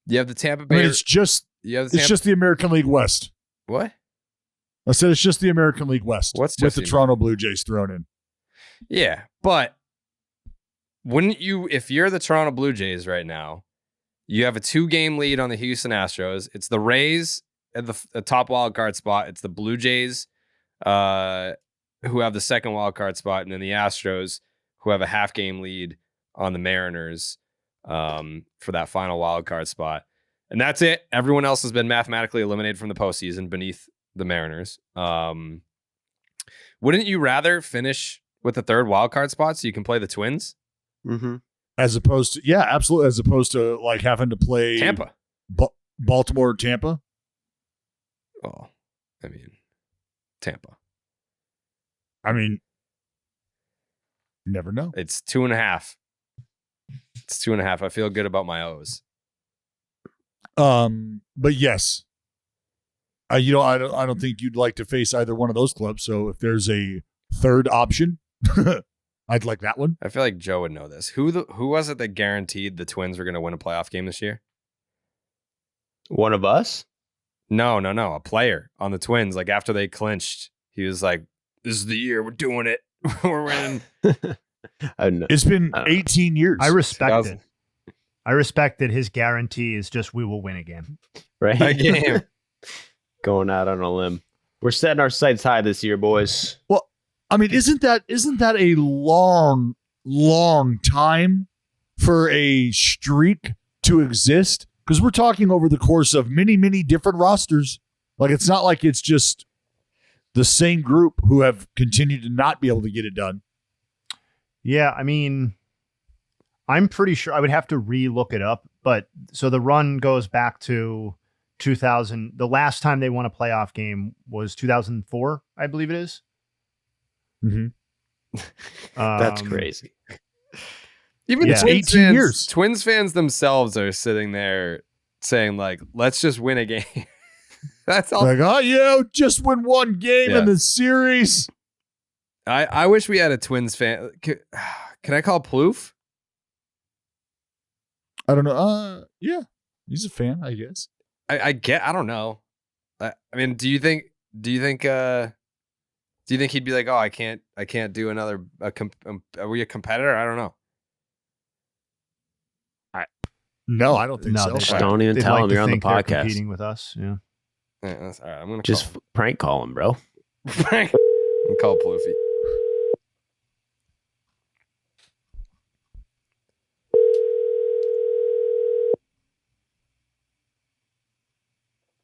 [SPEAKER 1] You have the Tampa Bay.
[SPEAKER 2] it's just the American League West.
[SPEAKER 1] What?
[SPEAKER 2] I said it's just the American League West.
[SPEAKER 1] What's
[SPEAKER 2] with
[SPEAKER 1] just
[SPEAKER 2] the
[SPEAKER 1] the
[SPEAKER 2] Toronto Blue Jays thrown in?
[SPEAKER 1] Yeah, but wouldn't you, if you're the Toronto Blue Jays right now, you have a 2-game lead on the Houston Astros. It's the Rays at the top wild card spot. It's the Blue Jays who have the second wild card spot, and then the Astros who have a half-game lead on the Mariners for that final wild card spot. And that's it. Everyone else has been mathematically eliminated from the postseason beneath the Mariners. Wouldn't you rather finish with the third wild card spot so you can play the Twins?
[SPEAKER 3] Mm-hmm.
[SPEAKER 2] As opposed to, yeah, absolutely. As opposed to like having to play
[SPEAKER 1] Tampa.
[SPEAKER 2] Baltimore or Tampa.
[SPEAKER 1] Well, I mean, Tampa.
[SPEAKER 2] I mean, you never know.
[SPEAKER 1] It's 2.5. It's 2.5. I feel good about my O's.
[SPEAKER 2] But yes, I don't think you'd like to face either one of those clubs. So if there's a third option, I'd like that one.
[SPEAKER 1] I feel like Joe would know this. Who was it that guaranteed the Twins were going to win a playoff game this year?
[SPEAKER 3] One of us?
[SPEAKER 1] No. A player on the Twins. Like after they clinched, he was like, "This is the year. We're doing it. We're winning."
[SPEAKER 2] It's been 18 years.
[SPEAKER 4] I respect it. I respect that his guarantee is just we will win again.
[SPEAKER 3] Right?
[SPEAKER 1] A game.
[SPEAKER 3] Going out on a limb. We're setting our sights high this year, boys.
[SPEAKER 2] Well, I mean, isn't that a long, long time for a streak to exist? Because we're talking over the course of many, many different rosters. Like, it's not like it's just the same group who have continued to not be able to get it done.
[SPEAKER 4] Yeah, I mean, I'm pretty sure I would have to re-look it up. But so the run goes back to 2000. The last time they won a playoff game was 2004, I believe it is.
[SPEAKER 2] Mm-hmm.
[SPEAKER 3] That's crazy.
[SPEAKER 1] Even
[SPEAKER 4] Yeah.
[SPEAKER 1] Twins
[SPEAKER 2] 18
[SPEAKER 1] fans,
[SPEAKER 2] years.
[SPEAKER 1] Twins fans themselves are sitting there saying, like, let's just win a game. That's all.
[SPEAKER 2] Like, oh, yeah, just win one game in the series.
[SPEAKER 1] I wish we had a Twins fan. Can I call Plouffe?
[SPEAKER 2] I don't know. Yeah, he's a fan, I guess.
[SPEAKER 1] I don't know. I mean, do you think he'd be like, oh, I can't do another, are we a competitor? I don't know.
[SPEAKER 2] No, I don't think so.
[SPEAKER 3] Just don't even tell him you're on the podcast.
[SPEAKER 4] Competing with us, yeah.
[SPEAKER 1] Yeah, that's, all right, I'm gonna
[SPEAKER 3] Just prank call him, bro.
[SPEAKER 1] I'm call Plouffe.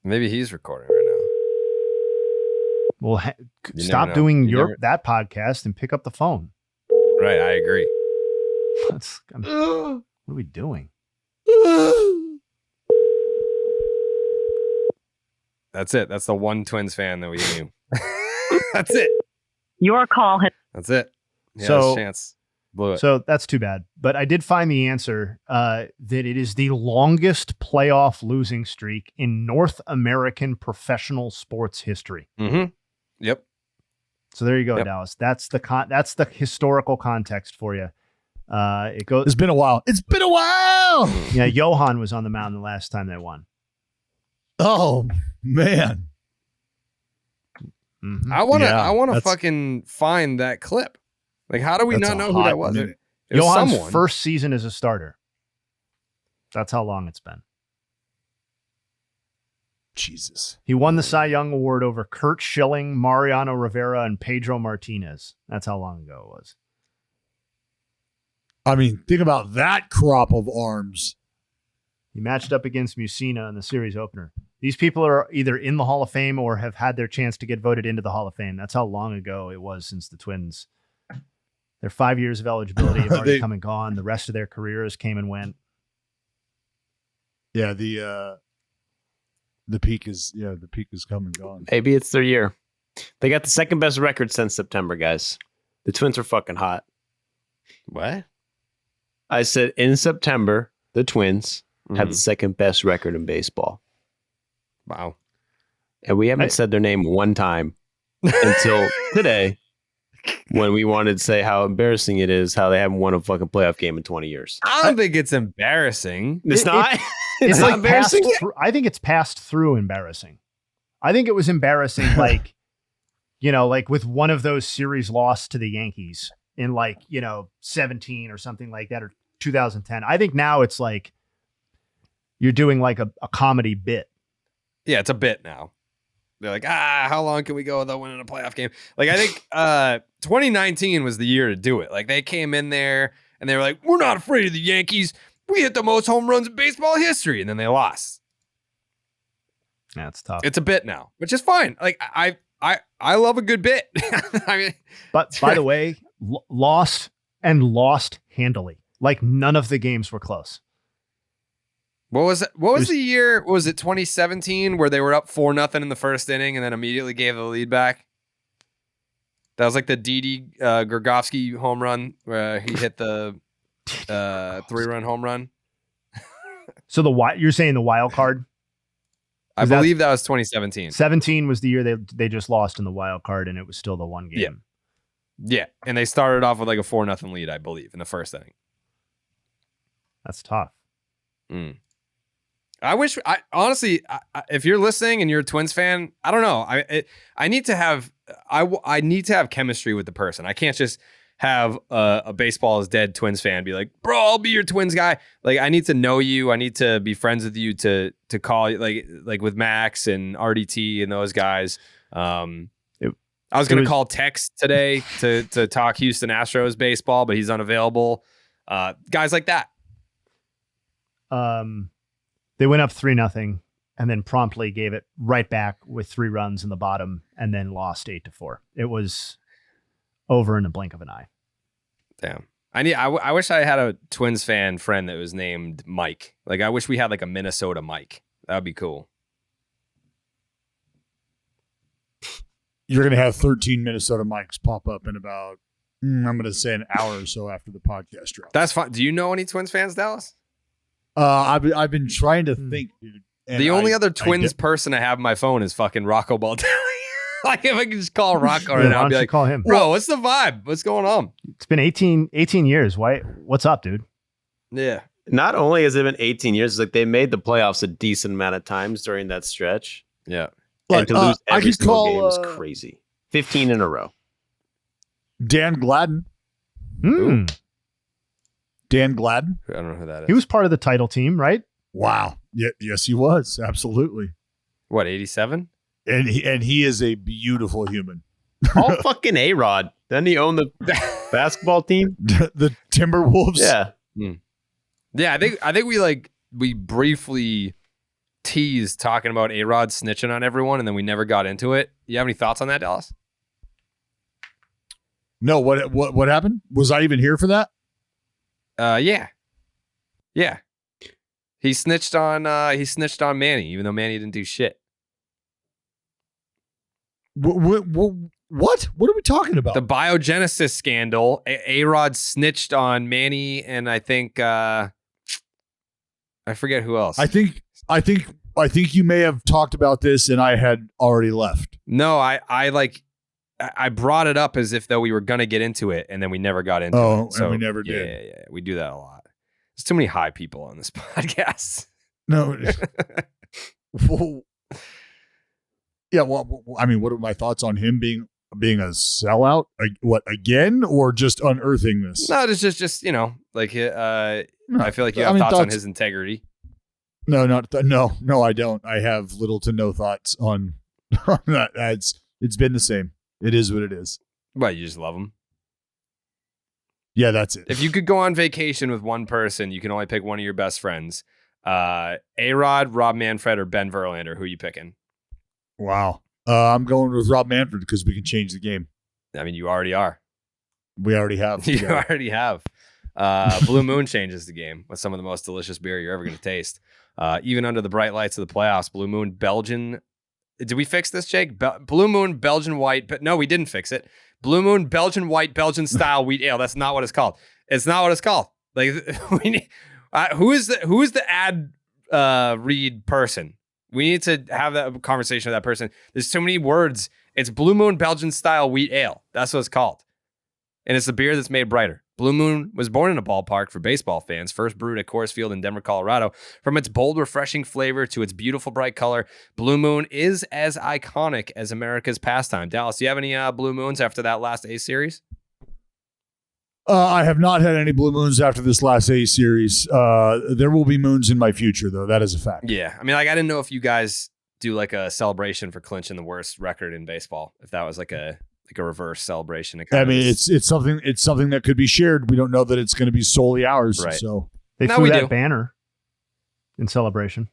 [SPEAKER 1] Maybe he's recording right now.
[SPEAKER 4] Well,
[SPEAKER 1] You
[SPEAKER 4] stop
[SPEAKER 1] never know.
[SPEAKER 4] doing
[SPEAKER 1] You
[SPEAKER 4] that podcast and pick up the phone.
[SPEAKER 1] Right, I agree.
[SPEAKER 4] What are we doing?
[SPEAKER 1] That's it. That's the one Twins fan that we knew. That's it.
[SPEAKER 5] Your call has.
[SPEAKER 1] That's it. Yeah,
[SPEAKER 4] So-
[SPEAKER 1] there's a chance. Blew it.
[SPEAKER 4] So that's too bad. But I did find the answer that it is the longest playoff losing streak in North American professional sports history.
[SPEAKER 1] Mm-hmm. Yep.
[SPEAKER 4] So there you go,
[SPEAKER 1] Yep.
[SPEAKER 4] Dallas. That's the historical context for you. It goes.
[SPEAKER 2] It's been a while. It's been a while.
[SPEAKER 4] Yeah, Johan was on the mound the last time they won.
[SPEAKER 2] Oh man.
[SPEAKER 4] Mhm.
[SPEAKER 1] I want to
[SPEAKER 2] that's-
[SPEAKER 1] fucking find that clip. Like, how do we
[SPEAKER 2] That's
[SPEAKER 1] not
[SPEAKER 2] a
[SPEAKER 1] know who
[SPEAKER 2] hot
[SPEAKER 1] that was?
[SPEAKER 2] minute.
[SPEAKER 1] It was
[SPEAKER 4] Johan's
[SPEAKER 1] someone.
[SPEAKER 4] first season as a starter. That's how long it's been.
[SPEAKER 2] Jesus.
[SPEAKER 4] He won the Cy Young Award over Kurt Schilling, Mariano Rivera, and Pedro Martinez. That's how long ago it was.
[SPEAKER 2] I mean, think about that crop of arms.
[SPEAKER 4] He matched up against Musina in the series opener. These people are either in the Hall of Fame or have had their chance to get voted into the Hall of Fame. That's how long ago it was since the Twins. Their 5 years of eligibility have already come and gone. The rest of their careers came and went.
[SPEAKER 2] Yeah, the peak is come and gone.
[SPEAKER 3] Maybe it's their year. They got the second best record since September, guys. The Twins are fucking hot.
[SPEAKER 1] What?
[SPEAKER 3] I said in September, the Twins had
[SPEAKER 1] Mhm.
[SPEAKER 3] the second best record in baseball.
[SPEAKER 1] Wow.
[SPEAKER 3] And we haven't said their name one time until today when we wanted to say how embarrassing it is how they haven't won a fucking playoff game in 20 years.
[SPEAKER 1] I don't think it's embarrassing.
[SPEAKER 3] It's not.
[SPEAKER 4] It's
[SPEAKER 3] not
[SPEAKER 4] like
[SPEAKER 3] embarrassing.
[SPEAKER 4] I think it's passed through embarrassing. I think it was embarrassing, like, like with one of those series lost to the Yankees in 17 or something like that, or 2010. I think now it's like you're doing like a comedy bit.
[SPEAKER 1] Yeah, it's a bit now. They're like, how long can we go without winning a playoff game? Like, I think 2019 was the year to do it. Like, they came in there and they were like, we're not afraid of the Yankees. We hit the most home runs in baseball history. And then they lost.
[SPEAKER 4] Yeah, it's tough.
[SPEAKER 1] It's a bit now, which is fine. Like, I love a good bit. I mean,
[SPEAKER 4] But by the way, lost handily. Like none of the games were close.
[SPEAKER 1] what was it? What was the year? Was it 2017 where they were up 4-0 in the first inning and then immediately gave the lead back? That was like the Didi Gergovsky home run where he hit the 3-run home run.
[SPEAKER 4] So you're saying the wild card?
[SPEAKER 1] I believe that was 2017.
[SPEAKER 4] 17 was the year they just lost in the wild card, and it was still the one game.
[SPEAKER 1] Yeah. Yeah, and they started off with like a 4-0 lead, I believe, in the first inning.
[SPEAKER 4] That's tough.
[SPEAKER 1] I wish, honestly, if you're listening and you're a Twins fan, I don't know. I need to have chemistry with the person. I can't just have a baseball is dead Twins fan be like, bro, I'll be your Twins guy. Like, I need to know you. I need to be friends with you to call you, like with Max and RDT and those guys. I was going to call Tex today to talk Houston Astros baseball, but he's unavailable. Guys like that.
[SPEAKER 4] They went up 3-0 and then promptly gave it right back with 3 runs in the bottom and then lost 8-4. It was over in a blink of an eye.
[SPEAKER 1] Damn. I wish I had a Twins fan friend that was named Mike. Like, I wish we had like a Minnesota Mike. That would be cool.
[SPEAKER 2] You're going to have 13 Minnesota Mikes pop up in about, I'm going to say an hour or so after the podcast drops.
[SPEAKER 1] That's fine. Do you know any Twins fans, Dallas?
[SPEAKER 2] I've been trying to think, dude. And
[SPEAKER 1] The only other Twins person I have on my phone is fucking Rocco Baldelli. Like, if I could just call Rocco right
[SPEAKER 4] Why
[SPEAKER 1] now, I'd
[SPEAKER 4] don't
[SPEAKER 1] be
[SPEAKER 4] you
[SPEAKER 1] like,
[SPEAKER 4] call him?
[SPEAKER 1] bro, what's the vibe? What's going on?
[SPEAKER 4] It's been 18 years. What's up, dude?
[SPEAKER 1] Yeah.
[SPEAKER 3] Not only has it been 18 years, it's like they made the playoffs a decent amount of times during that stretch.
[SPEAKER 1] Yeah.
[SPEAKER 3] And to lose
[SPEAKER 2] I
[SPEAKER 3] every
[SPEAKER 2] could
[SPEAKER 3] single
[SPEAKER 2] call
[SPEAKER 3] game is crazy. 15 in a row.
[SPEAKER 2] Dan Gladden. Dan Gladden.
[SPEAKER 1] I don't know who that is.
[SPEAKER 4] He was part of the title team, right?
[SPEAKER 2] Wow. Yeah, yes, he was. Absolutely.
[SPEAKER 1] What, 87?
[SPEAKER 2] And he is a beautiful human.
[SPEAKER 3] All fucking A-Rod. Doesn't he own the basketball team?
[SPEAKER 2] The Timberwolves.
[SPEAKER 3] Yeah.
[SPEAKER 1] Yeah, I think we briefly teased talking about A-Rod snitching on everyone, and then we never got into it. You have any thoughts on that, Dallas?
[SPEAKER 2] No, what happened? Was I even here for that?
[SPEAKER 1] Yeah. He snitched on Manny, even though Manny didn't do shit.
[SPEAKER 2] What What? What are we talking about?
[SPEAKER 1] The biogenesis scandal. A-Rod snitched on Manny, and I think I forget who else.
[SPEAKER 2] I think you may have talked about this, and I had already left.
[SPEAKER 1] No, I brought it up as if though we were gonna get into it, and then we never got into it.
[SPEAKER 2] Oh,
[SPEAKER 1] So
[SPEAKER 2] and we never did.
[SPEAKER 1] Yeah, we do that a lot. There's too many high people on this podcast.
[SPEAKER 2] No. Well, yeah. Well, I mean, what are my thoughts on him being a sellout? What, again, or just unearthing this?
[SPEAKER 1] No, it's just like I feel like you have thoughts on his integrity.
[SPEAKER 2] No, no, I don't. I have little to no thoughts on that. It's been the same. It is what it is.
[SPEAKER 1] Well, you just love him.
[SPEAKER 2] Yeah, that's it.
[SPEAKER 1] If you could go on vacation with one person, you can only pick one of your best friends. A-Rod, Rob Manfred, or Ben Verlander. Who are you picking?
[SPEAKER 2] Wow. I'm going with Rob Manfred because we can change the game.
[SPEAKER 1] I mean, you already are.
[SPEAKER 2] We already have.
[SPEAKER 1] You already have. Blue Moon changes the game with some of the most delicious beer you're ever going to taste. Even under the bright lights of the playoffs, Blue Moon Belgian. Did we fix this, Jake? Blue Moon Belgian White. But no, we didn't fix it. Blue Moon Belgian White Belgian style wheat ale. That's not what it's called. It's not what it's called. Like we need. Who is the ad read person? We need to have that conversation with that person. There's too many words. It's Blue Moon Belgian style wheat ale. That's what it's called. And it's the beer that's made brighter. Blue Moon was born in a ballpark for baseball fans, first brewed at Coors Field in Denver, Colorado. From its bold, refreshing flavor to its beautiful, bright color, Blue Moon is as iconic as America's pastime. Dallas, do you have any Blue Moons after that last A series?
[SPEAKER 2] I have not had any Blue Moons after this last A series. There will be moons in my future, though. That is a fact.
[SPEAKER 1] Yeah. I mean, like, I didn't know if you guys do like a celebration for clinching the worst record in baseball, if that was like a reverse celebration.
[SPEAKER 2] I mean, it's something that could be shared. We don't know that it's going to be solely ours.
[SPEAKER 1] Right.
[SPEAKER 2] So
[SPEAKER 4] they threw that banner in celebration.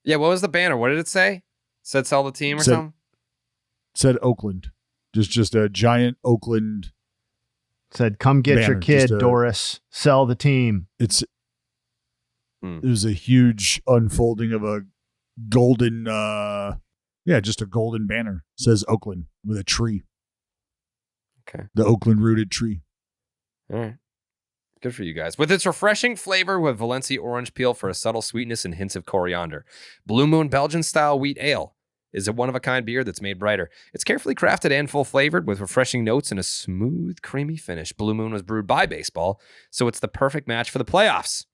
[SPEAKER 1] Yeah. What was the banner? What did it say? Said sell the team or something?
[SPEAKER 2] Said Oakland. Just a giant Oakland.
[SPEAKER 4] Said, come get
[SPEAKER 2] banner,
[SPEAKER 4] your kid, Doris. Sell the team.
[SPEAKER 2] It was a huge unfolding of a golden, just a golden banner. Says Oakland with a tree.
[SPEAKER 1] Okay.
[SPEAKER 2] The Oakland rooted tree.
[SPEAKER 1] All right. Good for you guys. With its refreshing flavor with Valencia orange peel for a subtle sweetness and hints of coriander, Blue Moon Belgian style wheat ale is a one-of-a-kind beer that's made brighter. It's carefully crafted and full-flavored with refreshing notes and a smooth, creamy finish. Blue Moon was brewed by baseball, so it's the perfect match for the playoffs.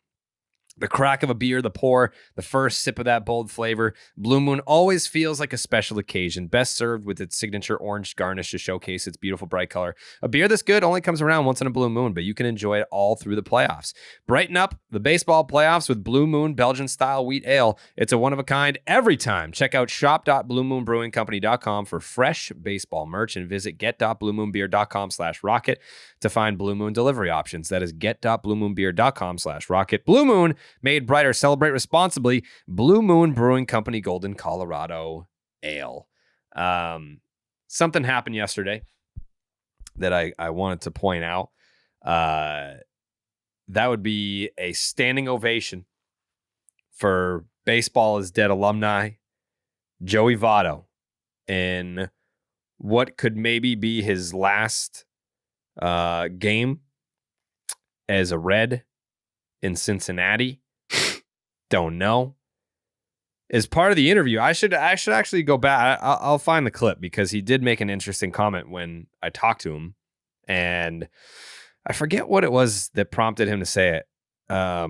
[SPEAKER 1] The crack of a beer, the pour, the first sip of that bold flavor. Blue Moon always feels like a special occasion, best served with its signature orange garnish to showcase its beautiful bright color. A beer this good only comes around once in a blue moon, but you can enjoy it all through the playoffs. Brighten up the baseball playoffs with Blue Moon Belgian style wheat ale. It's a one-of-a-kind every time. Check out shop.bluemoonbrewingcompany.com for fresh baseball merch and visit get.bluemoonbeer.com/rocket to find Blue Moon delivery options. That is get.bluemoonbeer.com/rocket. Blue Moon, made brighter. Celebrate responsibly. Blue Moon Brewing Company, Golden, Colorado ale. Something happened yesterday that I wanted to point out. That would be a standing ovation for Baseball is Dead alumni Joey Votto in what could maybe be his last game as a Red in Cincinnati. Don't know. As part of the interview, I should actually go back. I'll find the clip because he did make an interesting comment when I talked to him, and I forget what it was that prompted him to say it. I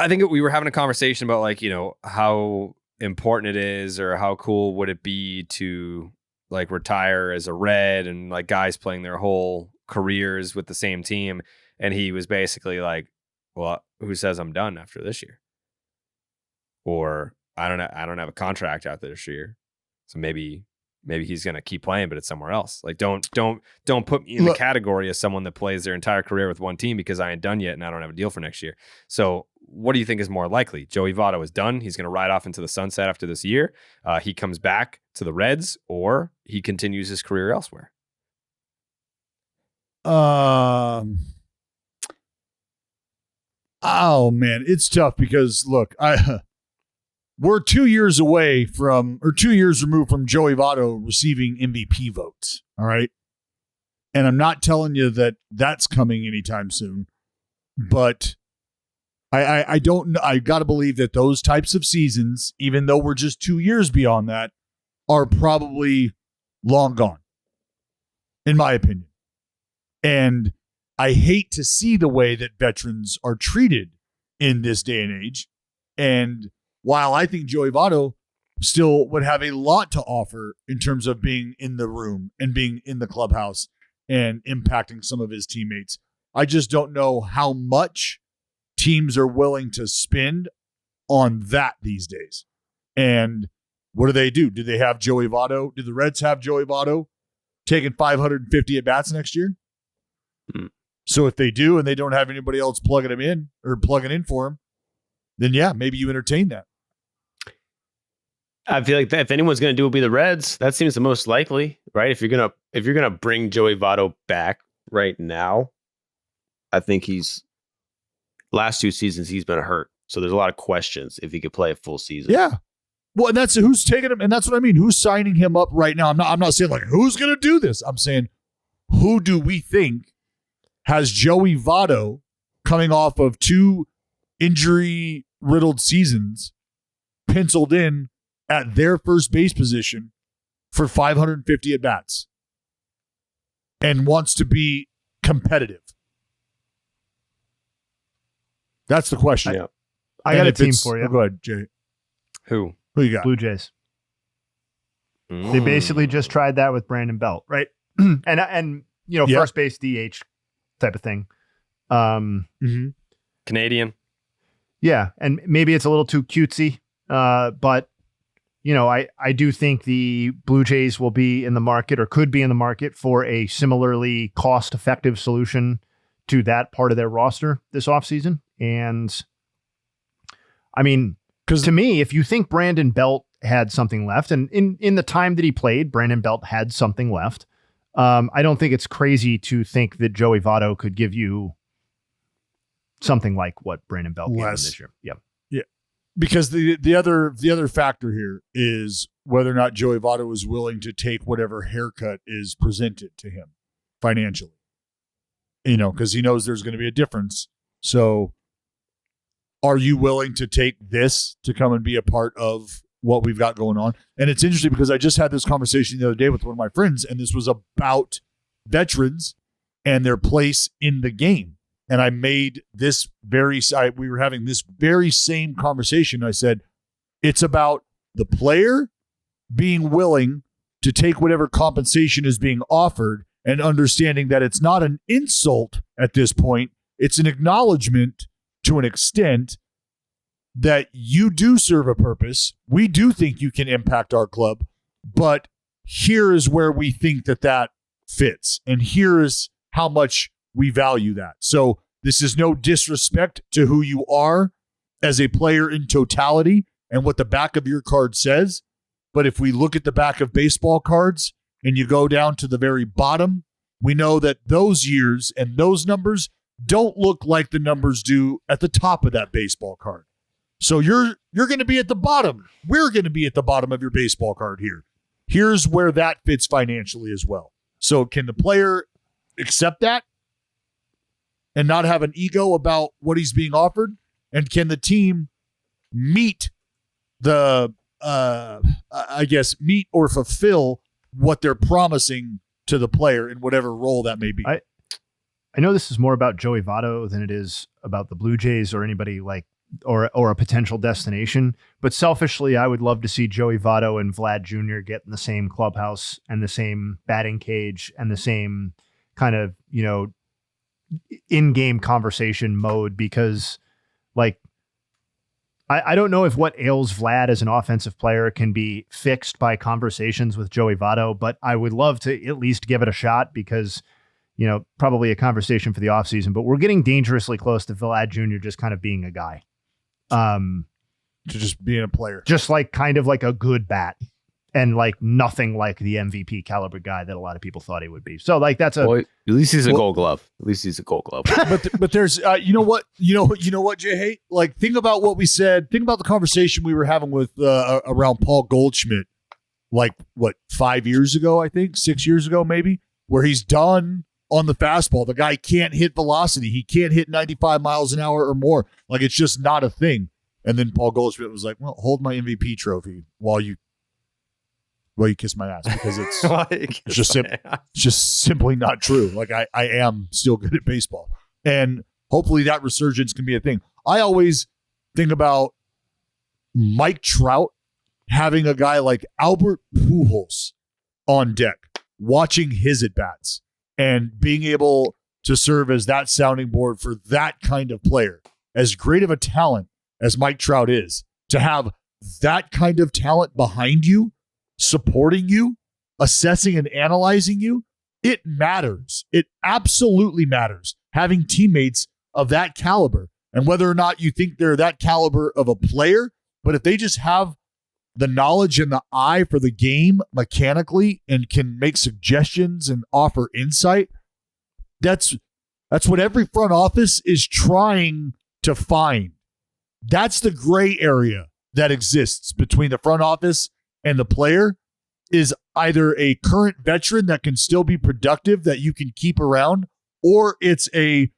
[SPEAKER 1] think we were having a conversation about, like, how important it is, or how cool would it be to like retire as a Red, and like guys playing their whole careers with the same team. And he was basically like, well, who says I'm done after this year? Or I don't have a contract after this year. So maybe he's going to keep playing, but it's somewhere else. Like, don't put me in the category as someone that plays their entire career with one team because I ain't done yet and I don't have a deal for next year. So what do you think is more likely? Joey Votto is done. He's going to ride off into the sunset after this year. He comes back to the Reds, or he continues his career elsewhere.
[SPEAKER 2] Oh man, it's tough because look, we're 2 years away from, or 2 years removed from Joey Votto receiving MVP votes. All right. And I'm not telling you that that's coming anytime soon, but I got to believe that those types of seasons, even though we're just 2 years beyond that, are probably long gone, in my opinion. And I hate to see the way that veterans are treated in this day and age. And while I think Joey Votto still would have a lot to offer in terms of being in the room and being in the clubhouse and impacting some of his teammates, I just don't know how much teams are willing to spend on that these days. And what do? Do they have Joey Votto? Do the Reds have Joey Votto taking 550 at-bats next year? So if they do and they don't have anybody else plugging him in or plugging in for him, then yeah, maybe you entertain that.
[SPEAKER 3] I feel like if anyone's going to do it, will be the Reds. That seems the most likely, right? If you're gonna bring Joey Votto back right now, I think last 2 seasons he's been hurt, so there's a lot of questions if he could play a full season.
[SPEAKER 2] Yeah, well, and that's who's taking him, and that's what I mean. Who's signing him up right now? I'm not saying like who's going to do this. I'm saying who do we think has Joey Votto coming off of 2 injury-riddled seasons penciled in at their first base position for 550 at-bats and wants to be competitive? That's the question.
[SPEAKER 4] I got a team for you.
[SPEAKER 2] Go ahead, Jay.
[SPEAKER 1] Who
[SPEAKER 2] you got?
[SPEAKER 4] Blue Jays. They basically just tried that with Brandon Belt, right? and first base DH type of thing.
[SPEAKER 1] Canadian.
[SPEAKER 4] Yeah, and maybe it's a little too cutesy, but I do think the Blue Jays will be in the market or could be in the market for a similarly cost-effective solution to that part of their roster this offseason. And I mean, because to me, if you think Brandon Belt had something left, and in the time that he played, Brandon Belt had something left, I don't think it's crazy to think that Joey Votto could give you something like what Brandon Belt gave him this year. Yeah.
[SPEAKER 2] Yeah. Because the other factor here is whether or not Joey Votto is willing to take whatever haircut is presented to him financially. Because he knows there's going to be a difference. So are you willing to take this to come and be a part of what we've got going on? And it's interesting because I just had this conversation the other day with one of my friends, and this was about veterans and their place in the game. And I made this we were having this very same conversation. I said, it's about the player being willing to take whatever compensation is being offered and understanding that it's not an insult at this point. It's an acknowledgement to an extent that you do serve a purpose. We do think you can impact our club, but here is where we think that fits. And here is how much we value that. So this is no disrespect to who you are as a player in totality and what the back of your card says. But if we look at the back of baseball cards and you go down to the very bottom, we know that those years and those numbers don't look like the numbers do at the top of that baseball card. So you're going to be at the bottom. We're going to be at the bottom of your baseball card here. Here's where that fits financially as well. So can the player accept that and not have an ego about what he's being offered? And can the team meet meet or fulfill what they're promising to the player in whatever role that may be?
[SPEAKER 4] I know this is more about Joey Votto than it is about the Blue Jays or anybody like, or a potential destination. But selfishly, I would love to see Joey Votto and Vlad Jr. get in the same clubhouse and the same batting cage and the same kind of, in-game conversation mode, because like, I don't know if what ails Vlad as an offensive player can be fixed by conversations with Joey Votto, but I would love to at least give it a shot because, probably a conversation for the offseason, but we're getting dangerously close to Vlad Jr. just kind of being a guy.
[SPEAKER 2] To just being a player.
[SPEAKER 4] Just like kind of like a good bat and like nothing like the MVP caliber guy that a lot of people thought he would be. So like that's a
[SPEAKER 3] Well, at least he's a Gold Glove. At least he's a Gold Glove.
[SPEAKER 2] But there's you know what Jay Hay, like think about what we said. Think about the conversation we were having with around Paul Goldschmidt, like what 5 years ago, I think 6 years ago maybe, where he's done on the fastball. The guy can't hit velocity. He can't hit 95 miles an hour or more. Like it's just not a thing. And then Paul Goldschmidt was like, "Well, hold my MVP trophy while you kiss my ass," because it's just simply not true. Like I am still good at baseball, and hopefully that resurgence can be a thing. I always think about Mike Trout having a guy like Albert Pujols on deck, watching his at bats, and being able to serve as that sounding board for that kind of player. As great of a talent as Mike Trout is, to have that kind of talent behind you, supporting you, assessing and analyzing you, it matters. It absolutely matters having teammates of that caliber. And whether or not you think they're that caliber of a player, but if they just have the knowledge and the eye for the game mechanically and can make suggestions and offer insight, that's what every front office is trying to find. That's the gray area that exists between the front office and the player, is either a current veteran that can still be productive that you can keep around, or it's a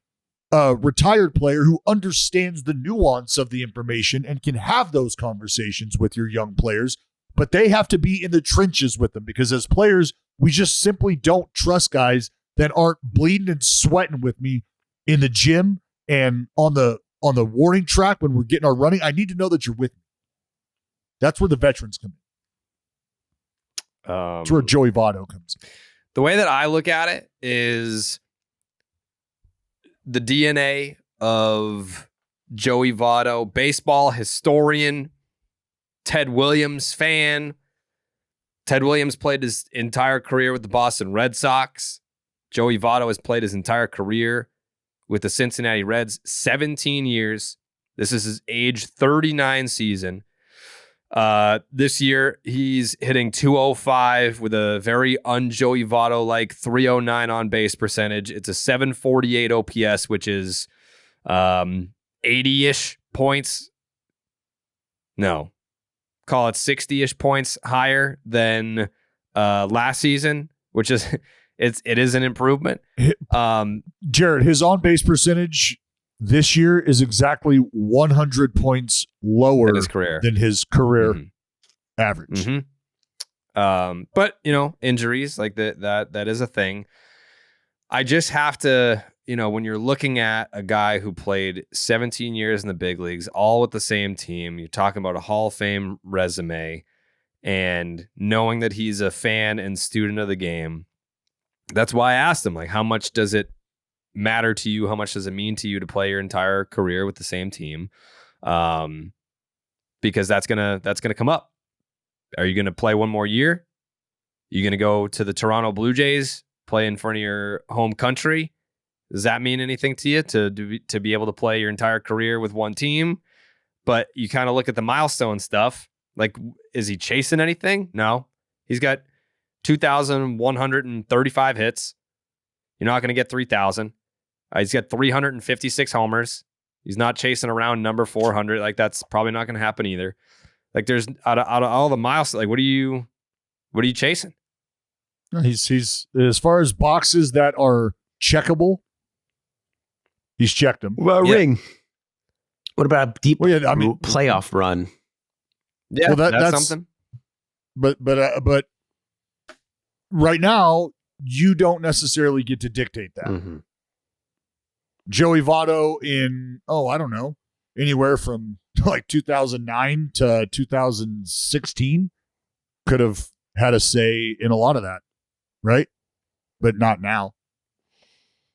[SPEAKER 2] retired player who understands the nuance of the information and can have those conversations with your young players, but they have to be in the trenches with them, because as players, we just simply don't trust guys that aren't bleeding and sweating with me in the gym and on the warning track when we're getting our running. I need to know that you're with me. That's where the veterans come in. That's where Joey Votto comes in.
[SPEAKER 1] The way that I look at it is the DNA of Joey Votto, baseball historian, Ted Williams fan. Ted Williams played his entire career with the Boston Red Sox. Joey Votto has played his entire career with the Cincinnati Reds, 17 years. This is his age 39 season. This year, he's hitting 205 with a very un-Joey Votto-like 309 on-base percentage. It's a 748 OPS, which is 80-ish points. No, call it 60-ish points higher than last season, which is it is an improvement.
[SPEAKER 2] Jared, his on-base percentage this year is exactly 100 points lower than his career average.
[SPEAKER 1] Mm-hmm. But injuries like that is a thing. I just have to, when you're looking at a guy who played 17 years in the big leagues, all with the same team, you're talking about a Hall of Fame resume, and knowing that he's a fan and student of the game. That's why I asked him, like, how much does it matter to you? How much does it mean to you to play your entire career with the same team? Because that's gonna come up. Are you gonna play one more year? You gonna go to the Toronto Blue Jays, play in front of your home country? Does that mean anything to you to be able to play your entire career with one team? But you kind of look at the milestone stuff. Like, is he chasing anything? No. He's got 2,135 hits. You're not going to get 3,000. He's got 356 homers. He's not chasing around number 400. Like, that's probably not going to happen either. Like, there's out of all the milestones, like, what are you chasing?
[SPEAKER 2] He's as far as boxes that are checkable, he's checked them.
[SPEAKER 3] Well, ring. What about a deep playoff run?
[SPEAKER 1] Yeah, well, that's something.
[SPEAKER 2] But right now, you don't necessarily get to dictate that.
[SPEAKER 3] Mm-hmm.
[SPEAKER 2] Joey Votto in, I don't know, anywhere from like 2009 to 2016 could have had a say in a lot of that, right? But not now.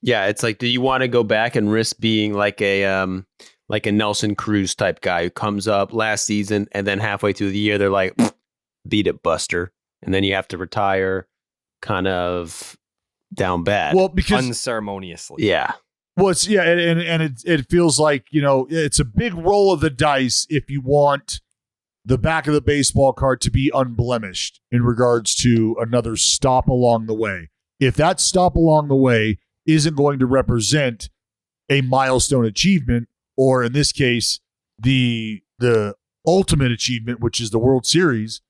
[SPEAKER 3] Yeah, it's like, do you want to go back and risk being like a Nelson Cruz type guy who comes up last season and then halfway through the year they're like, beat it, Buster, and then you have to retire kind of down bad.
[SPEAKER 2] Well, because
[SPEAKER 1] unceremoniously.
[SPEAKER 3] Yeah.
[SPEAKER 2] Well, and it feels like, it's a big roll of the dice if you want the back of the baseball card to be unblemished in regards to another stop along the way. If that stop along the way isn't going to represent a milestone achievement, or in this case, the ultimate achievement, which is the World Series,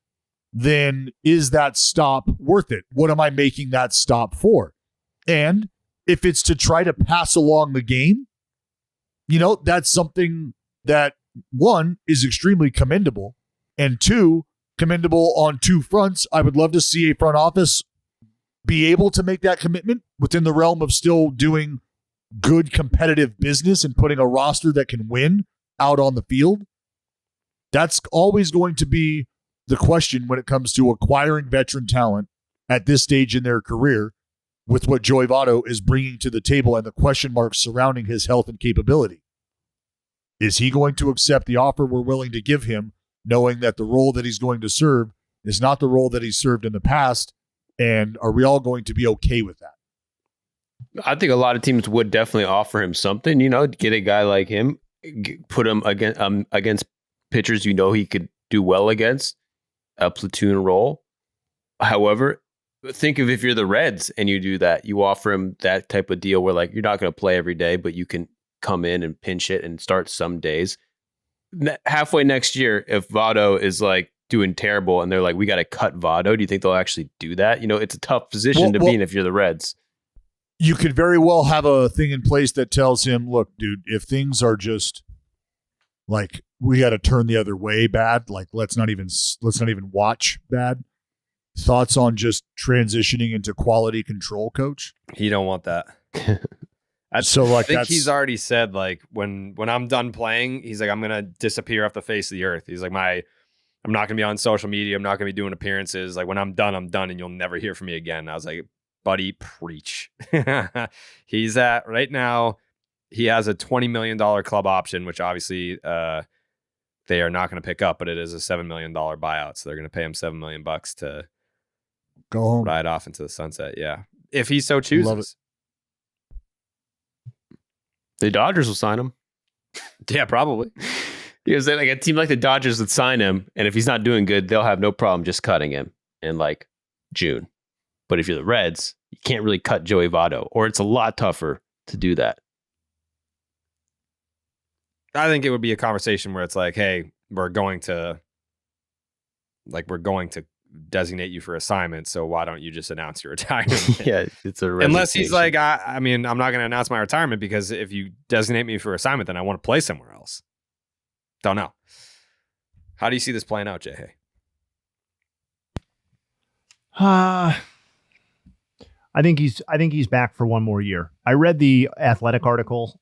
[SPEAKER 2] then is that stop worth it? What am I making that stop for? And if it's to try to pass along the game, that's something that, one, is extremely commendable, and two, commendable on two fronts. I would love to see a front office be able to make that commitment within the realm of still doing good competitive business and putting a roster that can win out on the field. That's always going to be the question when it comes to acquiring veteran talent at this stage in their career, with what Joey Votto is bringing to the table and the question marks surrounding his health and capability. Is he going to accept the offer we're willing to give him, knowing that the role that he's going to serve is not the role that he's served in the past? And are we all going to be okay with that?
[SPEAKER 3] I think a lot of teams would definitely offer him something, get a guy like him, put him against pitchers he could do well against, a platoon role. However, think of if you're the Reds and you do that, you offer him that type of deal where you're not going to play every day, but you can come in and pinch it and start some days. Halfway next year, if Votto is doing terrible and they're we got to cut Votto, do you think they'll actually do that? It's a tough position to be in if you're the Reds.
[SPEAKER 2] You could very well have a thing in place that tells him, look, dude, if things are just we got to turn the other way bad, let's not even watch bad. Thoughts on just transitioning into quality control coach?
[SPEAKER 1] He don't want that. I think he's already said when I'm done playing, he's I'm gonna disappear off the face of the earth. He's I'm not gonna be on social media. I'm not gonna be doing appearances. When I'm done, and you'll never hear from me again. I was buddy, preach. He's at right now. He has a $20 million club option, which obviously they are not going to pick up, but it is a $7 million buyout. So they're going to pay him $7 million to
[SPEAKER 2] go home,
[SPEAKER 1] ride off into the sunset. Yeah. If he so chooses.
[SPEAKER 2] Love it.
[SPEAKER 3] The Dodgers will sign him.
[SPEAKER 1] Yeah, probably.
[SPEAKER 3] Because a team like the Dodgers would sign him, and if he's not doing good, they'll have no problem just cutting him in June. But if you're the Reds, you can't really cut Joey Votto, or it's a lot tougher to do that.
[SPEAKER 1] I think it would be a conversation where it's hey, we're going to designate you for assignment. So why don't you just announce your retirement?
[SPEAKER 3] Yeah, it's a
[SPEAKER 1] unless he's I'm not going to announce my retirement because if you designate me for assignment, then I want to play somewhere else. Don't know. How do you see this playing out, Jay?
[SPEAKER 4] I think he's back for one more year. I read the Athletic article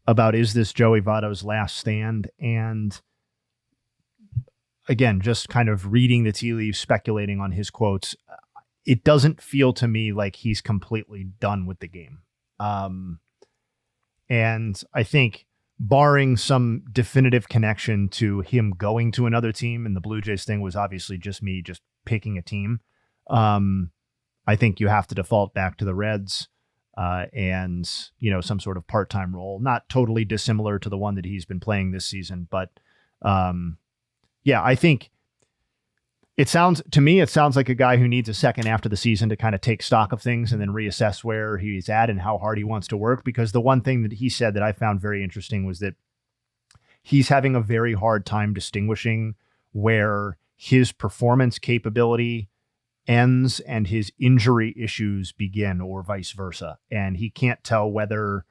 [SPEAKER 4] about is this Joey Votto's last stand, and again, just kind of reading the tea leaves, speculating on his quotes, it doesn't feel to me like he's completely done with the game. And I think barring some definitive connection to him going to another team, and the Blue Jays thing was obviously just me just picking a team, I think you have to default back to the Reds and, some sort of part-time role, not totally dissimilar to the one that he's been playing this season. But I think it sounds like a guy who needs a second after the season to kind of take stock of things and then reassess where he's at and how hard he wants to work. Because the one thing that he said that I found very interesting was that he's having a very hard time distinguishing where his performance capability ends and his injury issues begin, or vice versa. And he can't tell whether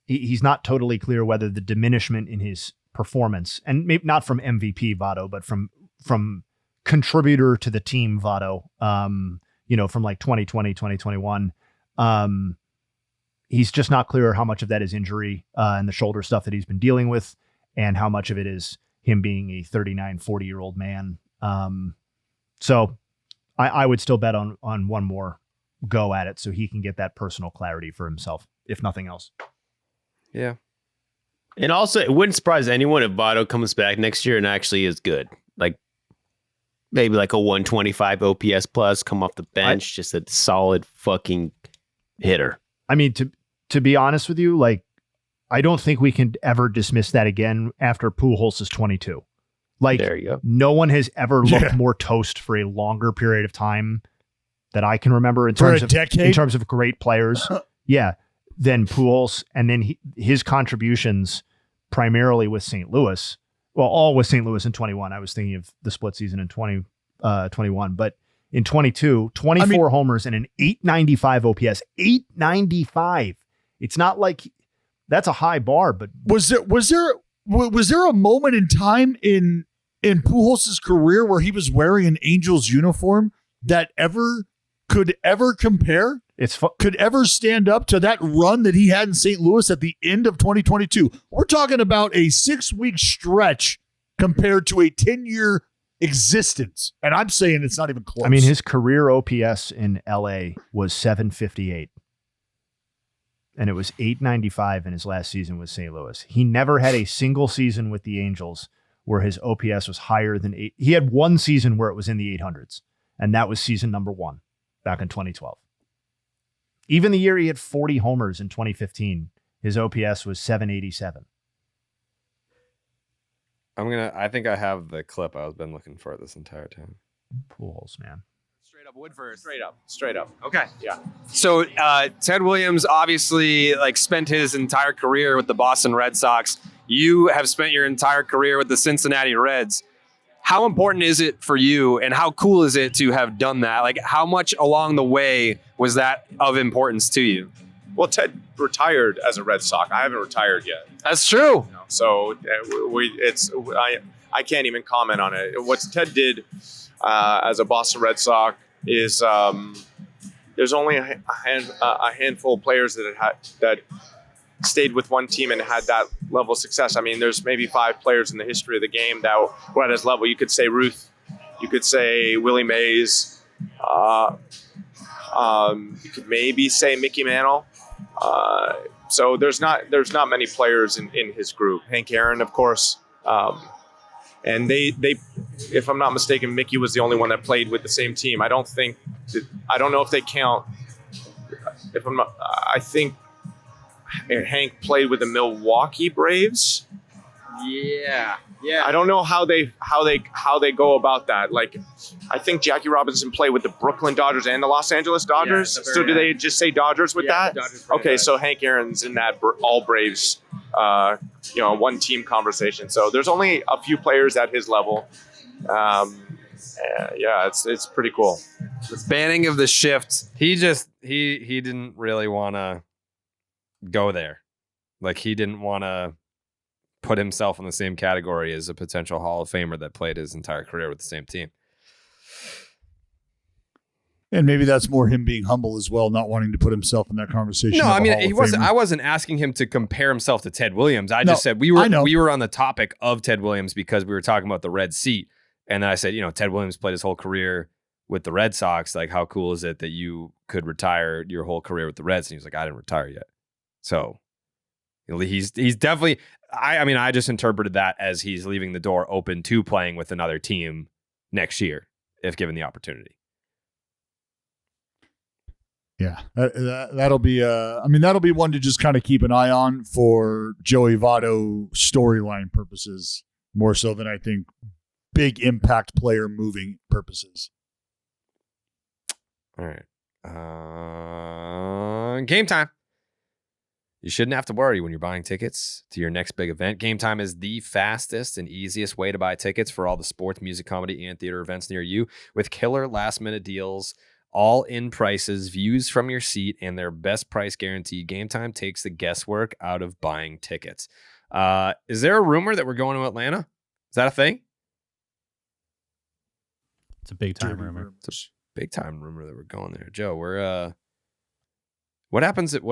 [SPEAKER 4] he's not totally clear whether the diminishment in his performance, and maybe not from MVP Votto, but from contributor to the team Votto, from 2020, 2021, he's just not clear how much of that is injury and the shoulder stuff that he's been dealing with, and how much of it is him being a 39, 40-year-old man. So I would still bet on one more go at it so he can get that personal clarity for himself, if nothing else.
[SPEAKER 1] Yeah.
[SPEAKER 3] And also, it wouldn't surprise anyone if Votto comes back next year and actually is good. Maybe a 125 OPS plus, come off the bench, just a solid fucking hitter.
[SPEAKER 4] I mean, to be honest with you, I don't think we can ever dismiss that again after Pujols is 22. Like,
[SPEAKER 3] There you go.
[SPEAKER 4] no one has ever looked
[SPEAKER 2] Yeah.
[SPEAKER 4] more toast for a longer period of time that I can remember in
[SPEAKER 2] For
[SPEAKER 4] terms
[SPEAKER 2] a
[SPEAKER 4] of
[SPEAKER 2] decade?
[SPEAKER 4] in terms of great players. Yeah, than Pujols, and then his contributions primarily with St. Louis. Well, all with St. Louis in 21. I was thinking of the split season in 21, but in 22, 24 homers and an 895 OPS. 895. It's not like that's a high bar, but
[SPEAKER 2] Was there a moment in time in Pujols' career where he was wearing an Angels uniform that could ever compare? Could ever stand up to that run that he had in St. Louis at the end of 2022. We're talking about a 6-week stretch compared to a 10-year existence. And I'm saying it's not even close.
[SPEAKER 4] I mean, his career OPS in LA was 758. And it was 895 in his last season with St. Louis. He never had a single season with the Angels where his OPS was higher than 8. He had one season where it was in the 800s, and that was season number 1 back in 2012. Even the year he had 40 homers in 2015, his OPS was 787.
[SPEAKER 1] I think I have the clip I've been looking for this entire time.
[SPEAKER 4] Pujols, man.
[SPEAKER 5] Straight up Woodford.
[SPEAKER 6] Straight up.
[SPEAKER 5] Okay.
[SPEAKER 6] Yeah.
[SPEAKER 5] So Ted Williams obviously spent his entire career with the Boston Red Sox. You have spent your entire career with the Cincinnati Reds. How important is it for you, and how cool is it to have done that? Like, how much along the way was that of importance to you?
[SPEAKER 6] Well, Ted retired as a Red Sox. I haven't retired yet.
[SPEAKER 5] That's true.
[SPEAKER 6] So I can't even comment on it. What Ted did as a Boston Red Sox is there's only a handful of players that stayed with one team and had that level of success. I mean, there's maybe 5 players in the history of the game that were at his level. You could say Ruth, you could say Willie Mays, you could maybe say Mickey Mantle. So there's not many players in his group. Hank Aaron, of course, and they if I'm not mistaken, Mickey was the only one that played with the same team. I don't know if they count. I think Hank played with the Milwaukee Braves.
[SPEAKER 5] Yeah.
[SPEAKER 6] I don't know how they go about that. Like, I think Jackie Robinson played with the Brooklyn Dodgers and the Los Angeles Dodgers.
[SPEAKER 5] Yeah,
[SPEAKER 6] so do they just say Dodgers with that?
[SPEAKER 5] Dodgers
[SPEAKER 6] Okay, so Hank Aaron's in that all Braves, one team conversation. So there's only a few players at his level. It's pretty cool.
[SPEAKER 5] The banning of the shift.
[SPEAKER 1] He didn't really want to go there. Like, he didn't want to put himself in the same category as a potential Hall of Famer that played his entire career with the same team.
[SPEAKER 2] And maybe that's more him being humble as well, not wanting to put himself in that conversation.
[SPEAKER 1] No,
[SPEAKER 2] of
[SPEAKER 1] I
[SPEAKER 2] a
[SPEAKER 1] mean,
[SPEAKER 2] Hall
[SPEAKER 1] he
[SPEAKER 2] of
[SPEAKER 1] wasn't.
[SPEAKER 2] Famer.
[SPEAKER 1] I wasn't asking him to compare himself to Ted Williams. I
[SPEAKER 2] No,
[SPEAKER 1] just said we
[SPEAKER 2] I know.
[SPEAKER 1] were on the topic of Ted Williams because we were talking about the red seat, and then I said, Ted Williams played his whole career with the Red Sox. Like, how cool is it that you could retire your whole career with the Reds? And he was like, I didn't retire yet. So he's definitely. I just interpreted that as he's leaving the door open to playing with another team next year if given the opportunity.
[SPEAKER 2] Yeah, that'll be that'll be one to just kind of keep an eye on for Joey Votto storyline purposes, more so than I think big impact player moving purposes.
[SPEAKER 1] All right. Game time. You shouldn't have to worry when you're buying tickets to your next big event. Game Time is the fastest and easiest way to buy tickets for all the sports, music, comedy, and theater events near you with killer last-minute deals, all-in prices, views from your seat, and their best price guarantee. Game Time takes the guesswork out of buying tickets. Is there a rumor that we're going to Atlanta? Is that a thing?
[SPEAKER 7] It's a big time rumor.
[SPEAKER 1] It's a big-time rumor that we're going there. Joe, we're... What happens if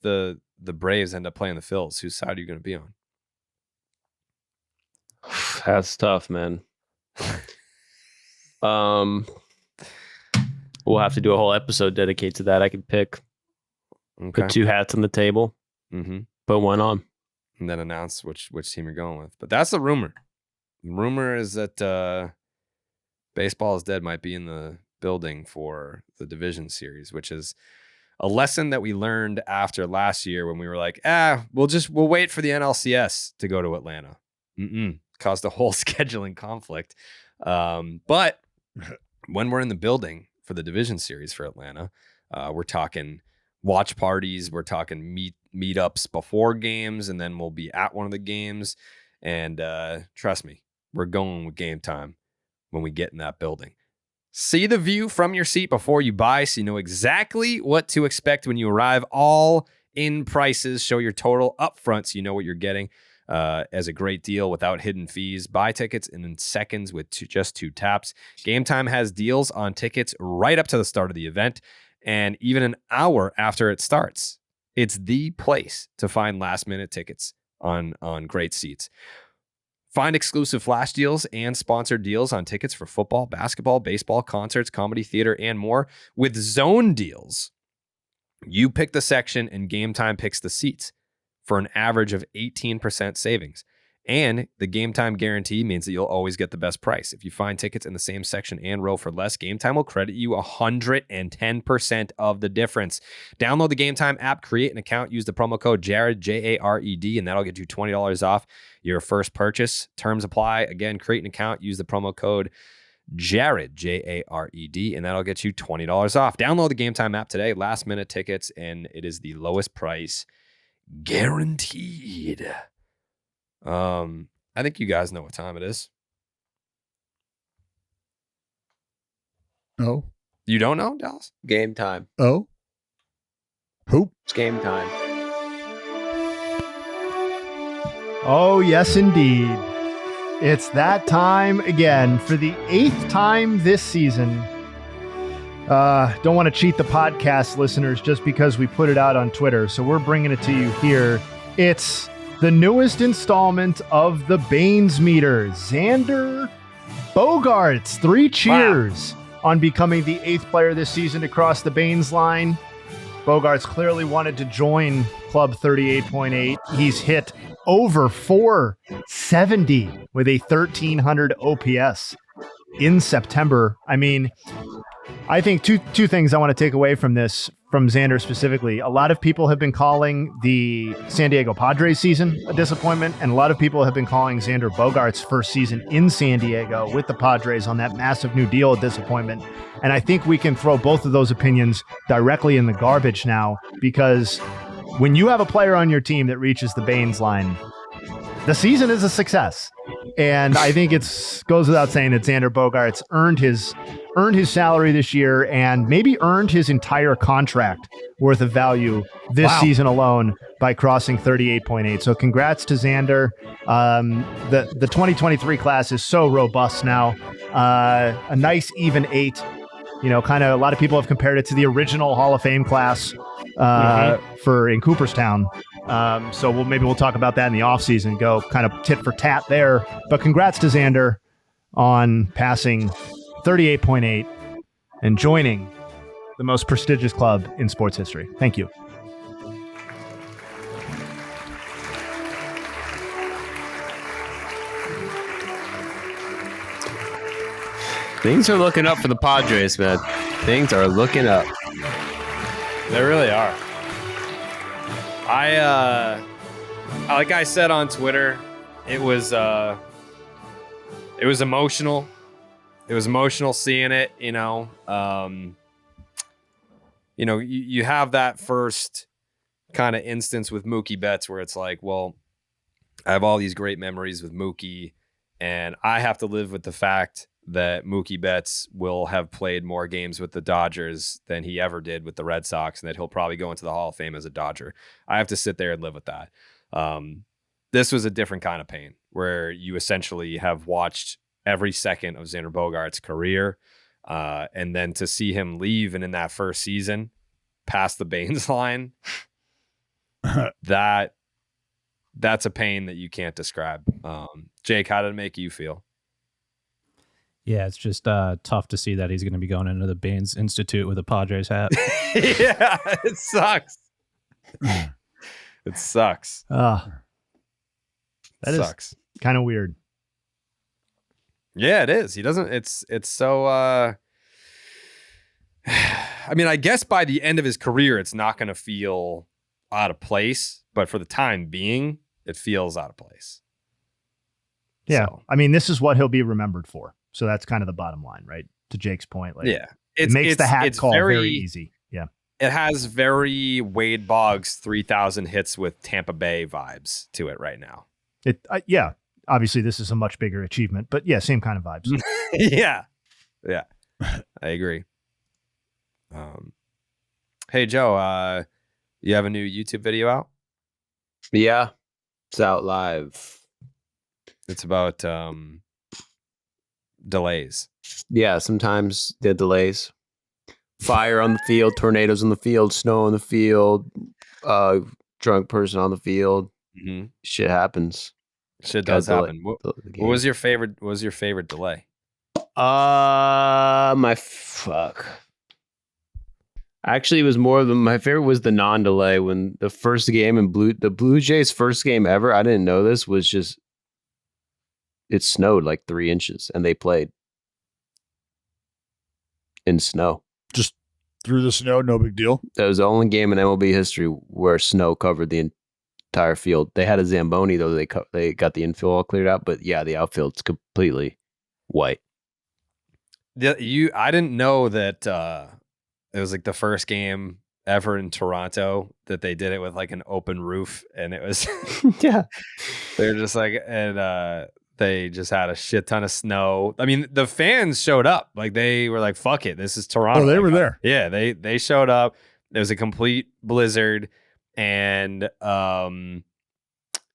[SPEAKER 1] the Braves end up playing the Phils? Whose side are you going to be on?
[SPEAKER 3] That's tough, man. We'll have to do a whole episode dedicated to that. I could pick,
[SPEAKER 1] Okay.
[SPEAKER 3] put 2 hats on the table, put one on,
[SPEAKER 1] and then announce which team you're going with. But that's the rumor. The rumor is that Baseball is Dead might be in the building for the division series, which is a lesson that we learned after last year when we were like, we'll wait for the NLCS to go to Atlanta. caused a whole scheduling conflict. But when we're in the building for the division series for Atlanta, we're talking watch parties, we're talking meetups before games, and then we'll be at one of the games. And trust me, we're going with Game Time when we get in that building. See the view from your seat before you buy, so you know exactly what to expect when you arrive. All in prices. Show your total up front so you know what you're getting as a great deal without hidden fees. Buy tickets in seconds with just 2 taps. Game Time has deals on tickets right up to the start of the event and even an hour after it starts. It's the place to find last-minute tickets on great seats. Find exclusive flash deals and sponsored deals on tickets for football, basketball, baseball, concerts, comedy, theater, and more. With zone deals, you pick the section and Game Time picks the seats for an average of 18% savings. And the Game Time guarantee means that you'll always get the best price. If you find tickets in the same section and row for less, Game Time will credit you 110% of the difference. Download the Game Time app, create an account, use the promo code Jared, Jared, and that'll get you $20 off your first purchase. Terms apply. Again, create an account, use the promo code Jared, Jared, and that'll get you $20 off. Download the Game Time app today. Last minute tickets, and it is the lowest price guaranteed. I think you guys know what time it is.
[SPEAKER 2] Oh.
[SPEAKER 1] You don't know, Dallas?
[SPEAKER 3] Game time.
[SPEAKER 2] Oh. Hoop.
[SPEAKER 3] It's game time.
[SPEAKER 4] Oh, yes, indeed. It's that time again for the 8th time this season. Don't want to cheat the podcast listeners just because we put it out on Twitter, so we're bringing it to you here. It's the newest installment of the Baines Meter. Xander Bogaerts. 3 cheers on becoming the 8th player this season to cross the Baines line. Bogaerts clearly wanted to join Club 38.8. He's hit over 470 with a 1300 OPS in September. I mean, I think two things I want to take away from this, from Xander specifically. A lot of people have been calling the San Diego Padres season a disappointment, and a lot of people have been calling Xander Bogaerts' first season in San Diego with the Padres on that massive new deal a disappointment. And I think we can throw both of those opinions directly in the garbage now, because when you have a player on your team that reaches the Baines line, the season is a success. And I think it goes without saying that Xander Bogaerts earned his salary this year and maybe earned his entire contract worth of value this season alone by crossing 38.8. So congrats to Xander. The 2023 class is so robust now. A nice even 8. You know, kind of a lot of people have compared it to the original Hall of Fame class for in Cooperstown. So we'll talk about that in the offseason, go kind of tit for tat there. But congrats to Xander on passing 38.8 and joining the most prestigious club in sports history. Thank you.
[SPEAKER 3] Things are looking up for the Padres, man. Things are looking up.
[SPEAKER 1] They really are. Like I said on Twitter, it was emotional. It was emotional seeing it, you know. You have that first kind of instance with Mookie Betts where it's like, well, I have all these great memories with Mookie, and I have to live with the fact that Mookie Betts will have played more games with the Dodgers than he ever did with the Red Sox, and that he'll probably go into the Hall of Fame as a Dodger. I have to sit there and live with that. This was a different kind of pain where you essentially have watched every second of Xander Bogaerts' career, and then to see him leave and in that first season past the Baines line, that's a pain that you can't describe. Jake, how did it make you feel?
[SPEAKER 7] Yeah, it's just tough to see that he's going to be going into the Baines Institute with a Padres hat.
[SPEAKER 1] Yeah, it sucks. It sucks.
[SPEAKER 4] That sucks. Kind of weird.
[SPEAKER 1] Yeah, it is. He doesn't. It's so. I mean, I guess by the end of his career, it's not going to feel out of place. But for the time being, it feels out of place.
[SPEAKER 4] Yeah.
[SPEAKER 1] So,
[SPEAKER 4] I mean, this is what he'll be remembered for. So that's kind of the bottom line, right? To Jake's point. Like,
[SPEAKER 1] yeah.
[SPEAKER 4] it makes the hat
[SPEAKER 1] it's
[SPEAKER 4] call very easy. Yeah.
[SPEAKER 1] It has very Wade Boggs 3,000 hits with Tampa Bay vibes to it right now.
[SPEAKER 4] Yeah. Obviously, this is a much bigger achievement, but yeah, same kind of vibes.
[SPEAKER 1] Yeah. I agree. Hey, Joe, you have a new YouTube video out?
[SPEAKER 3] Yeah, it's out live.
[SPEAKER 1] It's about delays.
[SPEAKER 3] Yeah, sometimes the delays. Fire on the field, tornadoes on the field, snow on the field, drunk person on the field.
[SPEAKER 1] Mm-hmm.
[SPEAKER 3] Shit happens.
[SPEAKER 1] Shit does
[SPEAKER 3] Gotta
[SPEAKER 1] happen. What was your favorite? What was your favorite delay?
[SPEAKER 3] My fuck. Actually, it was more of my favorite was the non-delay when the first game in the Blue Jays' first game ever. I didn't know this was just it snowed like 3 inches and they played in snow.
[SPEAKER 2] Just through the snow, no big deal.
[SPEAKER 3] That was the only game in MLB history where snow covered the entire field. They had a Zamboni though. They got the infield all cleared out, but yeah, the outfield's completely white.
[SPEAKER 1] I didn't know that it was like the first game ever in Toronto that they did it with like an open roof, and it was
[SPEAKER 3] Yeah.
[SPEAKER 1] They're just like, and they just had a shit ton of snow. I mean, the fans showed up. Like they were like, "Fuck it, this is Toronto."
[SPEAKER 2] Oh, they were there.
[SPEAKER 1] Yeah, they showed up. There was a complete blizzard, and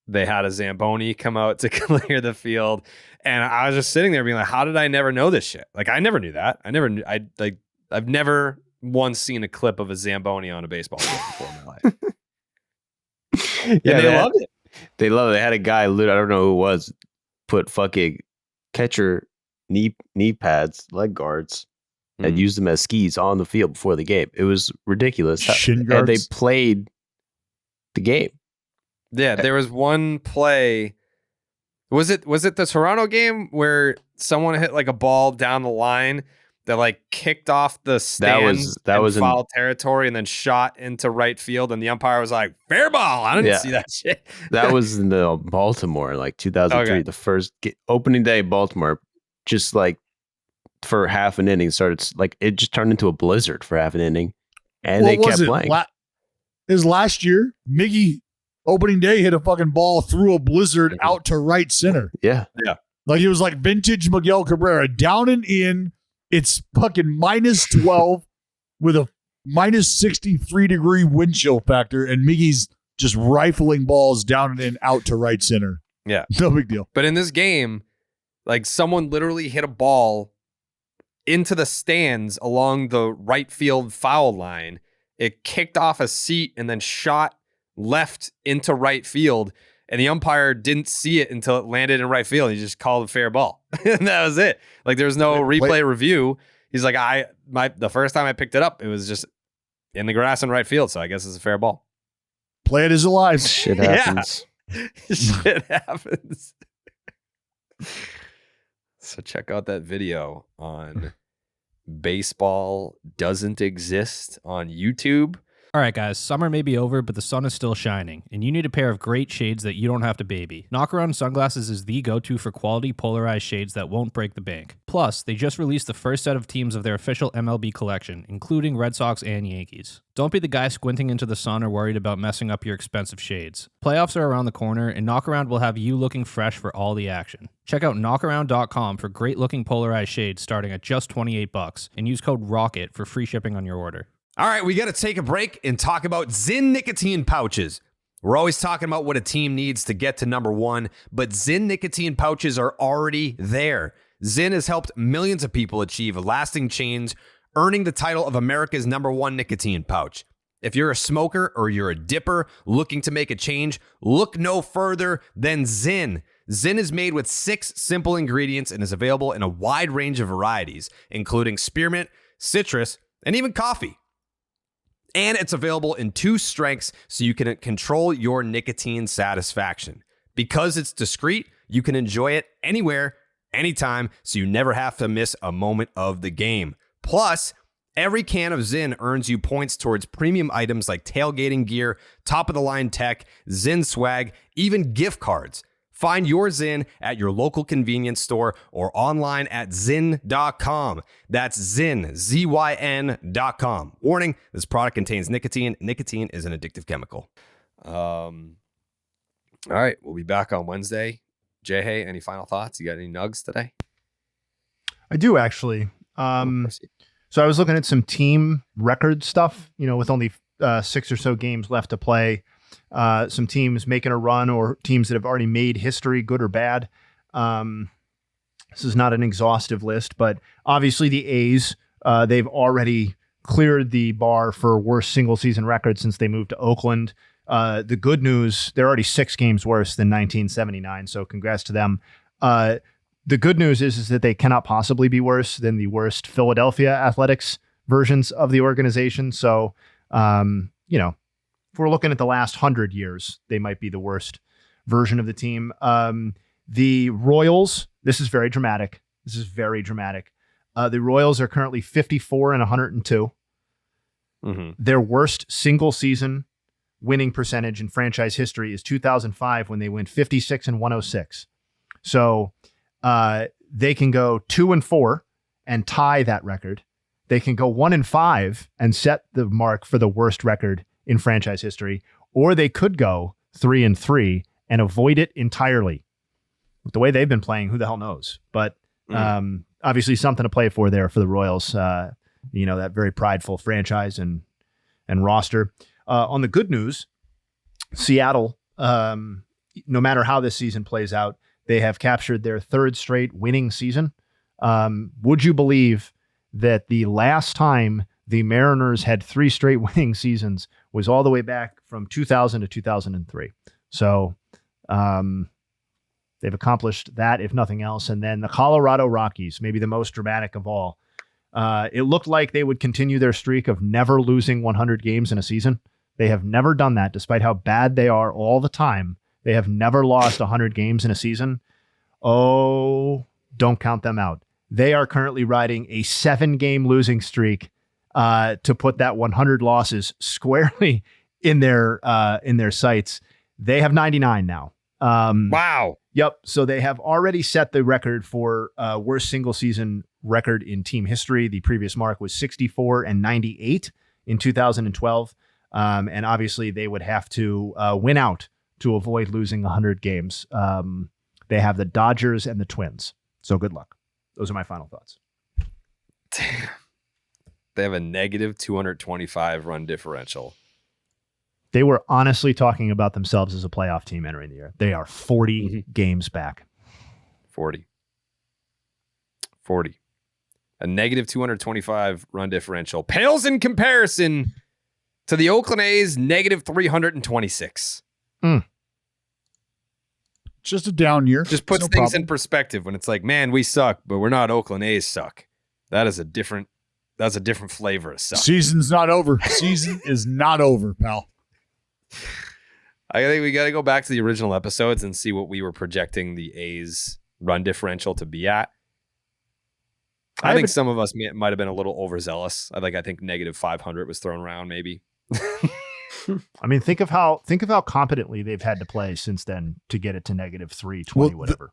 [SPEAKER 1] they had a Zamboni come out to clear the field. And I was just sitting there being like, "How did I never know this shit? Like, I never knew that. I've never once seen a clip of a Zamboni on a baseball field before in my life."
[SPEAKER 3] Yeah,
[SPEAKER 1] they loved it.
[SPEAKER 3] They loved it. They had a guy, I don't know who it was, put fucking catcher knee pads, leg guards, and used them as skis on the field before the game. It was ridiculous.
[SPEAKER 2] Shin
[SPEAKER 3] And they
[SPEAKER 2] guards?
[SPEAKER 3] played the game.
[SPEAKER 1] Yeah, there was one play. Was it the Toronto game where someone hit like a ball down the line that like kicked off the stands
[SPEAKER 3] that was in
[SPEAKER 1] foul territory and then shot into right field, and the umpire was like, "Fair ball." I didn't see that shit.
[SPEAKER 3] That was in the Baltimore, like 2003,
[SPEAKER 1] Okay.
[SPEAKER 3] the first opening day of Baltimore. Just like for half an inning, started like it just turned into a blizzard for half an inning, and they kept playing.
[SPEAKER 2] His last year, Miggy opening day hit a fucking ball through a blizzard out to right center.
[SPEAKER 3] Yeah.
[SPEAKER 2] Like it was like vintage Miguel Cabrera, down and in. It's fucking minus 12 with a minus 63-degree wind chill factor, and Miggy's just rifling balls down and in out to right center.
[SPEAKER 1] Yeah.
[SPEAKER 2] No big deal.
[SPEAKER 1] But in this game, like someone literally hit a ball into the stands along the right field foul line. It kicked off a seat and then shot left into right field. And the umpire didn't see it until it landed in right field. He just called a fair ball. And that was it. Like there was no replay review. He's like, the first time I picked it up, it was just in the grass in right field. So I guess it's a fair ball.
[SPEAKER 2] Play it as alive.
[SPEAKER 3] Shit happens.
[SPEAKER 1] Shit happens. So check out that video on Baseball Doesn't Exist on YouTube.
[SPEAKER 7] All right, guys, summer may be over, but the sun is still shining, and you need a pair of great shades that you don't have to baby. Knockaround Sunglasses is the go-to for quality polarized shades that won't break the bank. Plus, they just released the first set of teams of their official MLB collection, including Red Sox and Yankees. Don't be the guy squinting into the sun or worried about messing up your expensive shades. Playoffs are around the corner, and Knockaround will have you looking fresh for all the action. Check out knockaround.com for great-looking polarized shades starting at just $28, and use code ROCKET for free shipping on your order.
[SPEAKER 8] All right, we got to take a break and talk about Zyn nicotine pouches. We're always talking about what a team needs to get to number one, but Zyn nicotine pouches are already there. Zyn has helped millions of people achieve lasting change, earning the title of America's number one nicotine pouch. If you're a smoker or you're a dipper looking to make a change, look no further than Zyn. Zyn is made with 6 simple ingredients and is available in a wide range of varieties, including spearmint, citrus, and even coffee. And it's available in 2 strengths so you can control your nicotine satisfaction. Because it's discreet, you can enjoy it anywhere, anytime, so you never have to miss a moment of the game. Plus, every can of Zyn earns you points towards premium items like tailgating gear, top-of-the-line tech, Zyn swag, even gift cards. Find your Zyn at your local convenience store or online at Zyn.com. That's Zyn, ZYN.com. Warning, this product contains nicotine. Nicotine is an addictive chemical.
[SPEAKER 1] All right, we'll be back on Wednesday. Jay, hey, any final thoughts? You got any nugs today?
[SPEAKER 4] I do actually. So I was looking at some team record stuff, with only 6 or so games left to play. Some teams making a run or teams that have already made history, good or bad. This is not an exhaustive list, but obviously the A's, they've already cleared the bar for worst single season record since they moved to Oakland. The good news, they're already 6 games worse than 1979. So congrats to them. The good news is that they cannot possibly be worse than the worst Philadelphia Athletics versions of the organization. So, if we're looking at the last 100 years, they might be the worst version of the team. The Royals, this is very dramatic. The Royals are currently 54 and 102.
[SPEAKER 1] Mm-hmm.
[SPEAKER 4] Their worst single season winning percentage in franchise history is 2005 when they went 56 and 106. So they can go 2-4 and tie that record. They can go 1-5 and set the mark for the worst record in franchise history, or they could go 3-3 and avoid it entirely. With the way they've been playing, who the hell knows? But obviously something to play for there for the Royals. That very prideful franchise and roster. On the good news, Seattle, no matter how this season plays out, they have captured their 3rd straight winning season. Would you believe that the last time the Mariners had 3 straight winning seasons was all the way back from 2000 to 2003. So they've accomplished that, if nothing else. And then the Colorado Rockies, maybe the most dramatic of all. It looked like they would continue their streak of never losing 100 games in a season. They have never done that, despite how bad they are all the time. They have never lost 100 games in a season. Oh, don't count them out. They are currently riding a 7-game losing streak to put that 100 losses squarely in their sights. They have 99 now.
[SPEAKER 1] Wow.
[SPEAKER 4] Yep. So they have already set the record for worst single season record in team history. The previous mark was 64 and 98 in 2012. And obviously they would have to win out to avoid losing 100 games. They have the Dodgers and the Twins. So good luck. Those are my final thoughts.
[SPEAKER 1] Damn. They have a negative 225 run differential.
[SPEAKER 4] They were honestly talking about themselves as a playoff team entering the year. They are 40 games back.
[SPEAKER 1] 40. A negative 225 run differential pales in comparison to the Oakland A's negative 326.
[SPEAKER 2] Just a down year.
[SPEAKER 1] Just puts things in perspective when it's like, man, we suck, but we're not Oakland A's suck. That's a different flavor of suck.
[SPEAKER 2] Season's not over. Season is not over, pal.
[SPEAKER 1] I think we got to go back to the original episodes and see what we were projecting the A's run differential to be at. I think some of us might have been a little overzealous. I think negative 500 was thrown around maybe.
[SPEAKER 4] I mean, think of how competently they've had to play since then to get it to negative 320, whatever.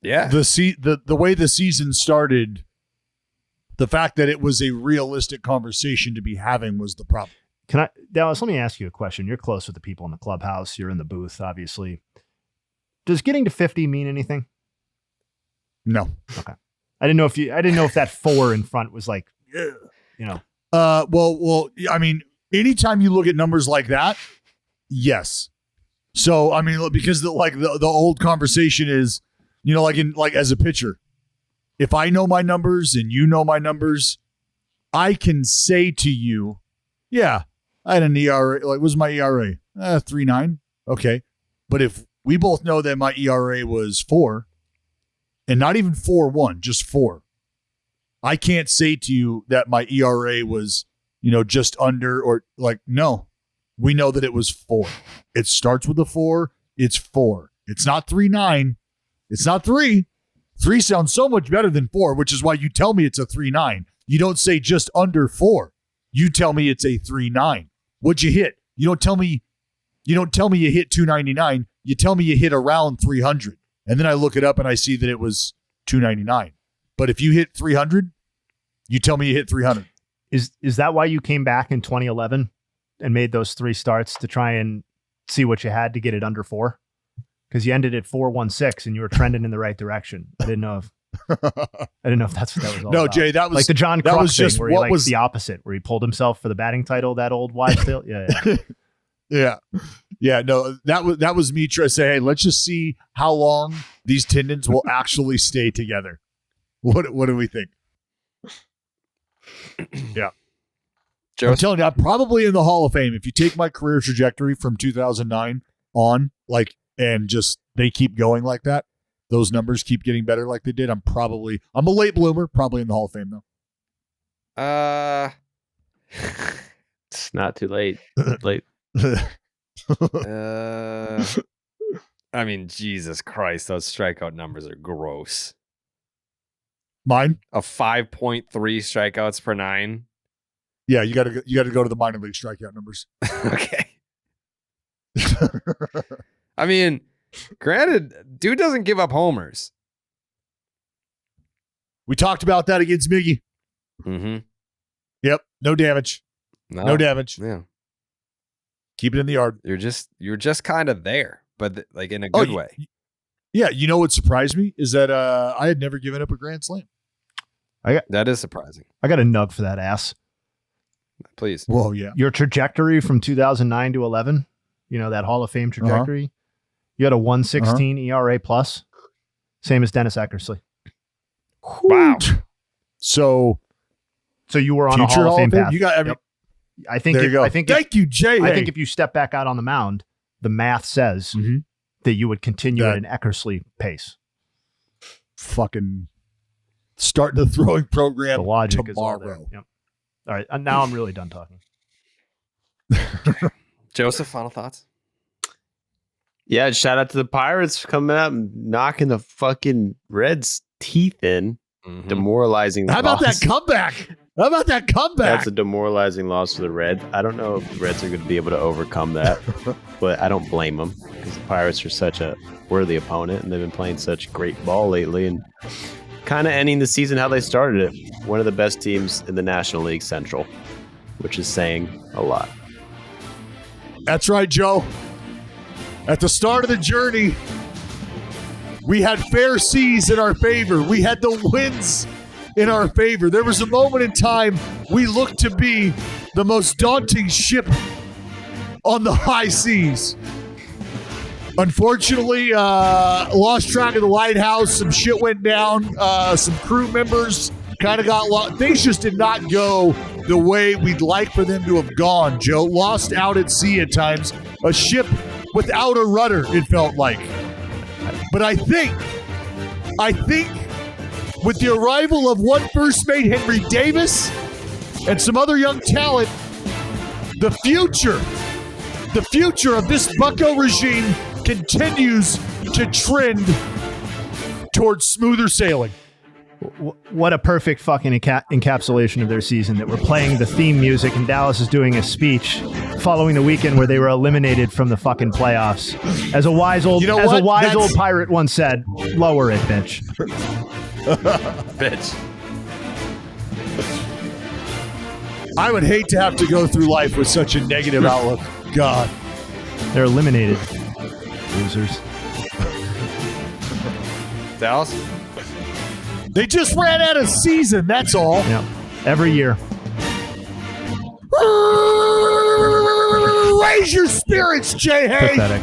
[SPEAKER 2] The way the season started, the fact that it was a realistic conversation to be having was the problem.
[SPEAKER 4] Dallas, let me ask you a question. You're close with the people in the clubhouse. You're in the booth, obviously. Does getting to 50 mean anything?
[SPEAKER 2] No.
[SPEAKER 4] Okay. I didn't know if that 4 in front was like,
[SPEAKER 2] Well, I mean, anytime you look at numbers like that, yes. So, I mean, because the old conversation is, as a pitcher, if I know my numbers and you know my numbers, I can say to you, yeah, I had an ERA. What was my ERA? 3.9. Okay. But if we both know that my ERA was 4, and not even 4.1, just 4, I can't say to you that my ERA was, just under or no. We know that it was 4. It starts with a 4. It's 4. It's not 3.9. It's not 3. 3 sounds so much better than 4, which is why you tell me it's a 3.9. You don't say just under 4. You tell me it's a 3.9. What'd you hit? You don't tell me you hit 299. you tell me you hit around 300. And then I look it up and I see that it was 299. But if you hit 300, you tell me you hit 300.
[SPEAKER 4] Is that why you came back in 2011 and made those 3 starts to try and see what you had to get it under 4? Because you ended at 416 and you were trending in the right direction. I didn't know if that's what that was all
[SPEAKER 2] No,
[SPEAKER 4] about.
[SPEAKER 2] Jay, that was
[SPEAKER 4] like the John
[SPEAKER 2] that
[SPEAKER 4] Kruk
[SPEAKER 2] was
[SPEAKER 4] thing
[SPEAKER 2] just
[SPEAKER 4] where he
[SPEAKER 2] what
[SPEAKER 4] like
[SPEAKER 2] was
[SPEAKER 4] the opposite, where he pulled himself for the batting title, that old wives' tale. Yeah.
[SPEAKER 2] Yeah. No, that was me trying to say, hey, let's just see how long these tendons will actually stay together. What do we think? Yeah. I'm telling you, I'm probably in the Hall of Fame. If you take my career trajectory from 2009 on, like, and just they keep going like that, those numbers keep getting better like they did. I'm a late bloomer, probably in the Hall of Fame though.
[SPEAKER 3] It's not too late. Late.
[SPEAKER 1] I mean, Jesus Christ, those strikeout numbers are gross.
[SPEAKER 2] Mine?
[SPEAKER 1] A 5.3 strikeouts per 9.
[SPEAKER 2] Yeah, you got to go to the minor league strikeout numbers.
[SPEAKER 1] Okay. I mean, granted, dude doesn't give up homers.
[SPEAKER 2] We talked about that against Miggy.
[SPEAKER 1] Mm-hmm.
[SPEAKER 2] Yep, no damage. No damage.
[SPEAKER 1] Yeah.
[SPEAKER 2] Keep it in the yard.
[SPEAKER 1] You're just kind of there, but like in a good way.
[SPEAKER 2] Yeah, you know what surprised me is that I had never given up a grand slam.
[SPEAKER 1] That is surprising.
[SPEAKER 4] I got a nug for that ass.
[SPEAKER 1] Please.
[SPEAKER 2] Whoa, yeah.
[SPEAKER 4] Your trajectory from 2009 to 11, that Hall of Fame trajectory, you had a 116 ERA plus, same as Dennis Eckersley.
[SPEAKER 1] Wow.
[SPEAKER 2] So
[SPEAKER 4] you were on a Hall of Fame path.
[SPEAKER 2] You got. I mean,
[SPEAKER 4] I think.
[SPEAKER 2] There you go. Thank you, Jay.
[SPEAKER 4] I think if you step back out on the mound, the math says that you would continue at an Eckersley pace.
[SPEAKER 2] Fucking starting the throwing program
[SPEAKER 4] The logic
[SPEAKER 2] tomorrow.
[SPEAKER 4] is all there. Yep. All right, now I'm really done talking.
[SPEAKER 1] Joseph, final thoughts?
[SPEAKER 3] Yeah, shout out to the Pirates for coming out and knocking the fucking Reds' teeth in.
[SPEAKER 1] Mm-hmm.
[SPEAKER 3] Demoralizing.
[SPEAKER 2] How about that comeback?
[SPEAKER 3] That's a demoralizing loss for the Reds. I don't know if the Reds are going to be able to overcome that, but I don't blame them because the Pirates are such a worthy opponent and they've been playing such great ball lately and kind of ending the season how they started it. One of the best teams in the National League Central, which is saying a lot.
[SPEAKER 2] That's right, Joe. At the start of the journey, we had fair seas in our favor. We had the winds in our favor. There was a moment in time we looked to be the most daunting ship on the high seas. Unfortunately, lost track of the lighthouse. Some shit went down. Some crew members kind of got lost. Things just did not go the way we'd like for them to have gone, Joe. Lost out at sea at times. A ship without a rudder, it felt like. But I think with the arrival of one first mate, Henry Davis, and some other young talent, the future of this bucko regime continues to trend towards smoother sailing.
[SPEAKER 4] What a perfect fucking encapsulation of their season that we're playing the theme music and Dallas is doing a speech following the weekend where they were eliminated from the fucking playoffs. As a wise old old pirate once said, lower it, bitch.
[SPEAKER 1] Bitch.
[SPEAKER 2] I would hate to have to go through life with such a negative outlook. God.
[SPEAKER 4] They're eliminated. Losers.
[SPEAKER 1] Dallas?
[SPEAKER 2] They just ran out of season, that's all.
[SPEAKER 4] Yeah. Every year.
[SPEAKER 2] Raise your spirits, Jay Hay.
[SPEAKER 4] Pathetic.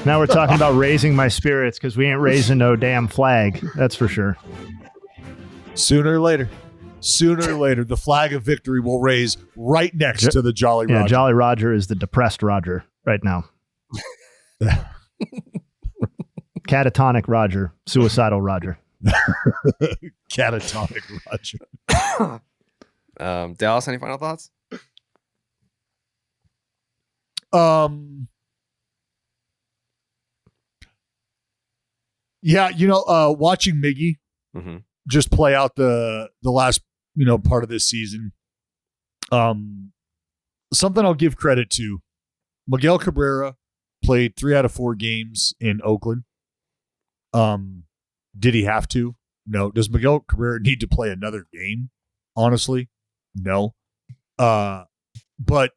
[SPEAKER 4] Now we're talking about raising my spirits because we ain't raising no damn flag. That's for sure.
[SPEAKER 2] Sooner or later, the flag of victory will raise right next to the Jolly Roger.
[SPEAKER 4] Yeah, Jolly Roger is the depressed Roger right now. Catatonic Roger. Suicidal Roger.
[SPEAKER 2] Catatonic Roger.
[SPEAKER 1] Dallas, any final thoughts?
[SPEAKER 2] Yeah, watching Miggy just play out the last, part of this season. Something I'll give credit to. Miguel Cabrera played 3 out of 4 games in Oakland. Did he have to? No. Does Miguel Cabrera need to play another game? Honestly, no. But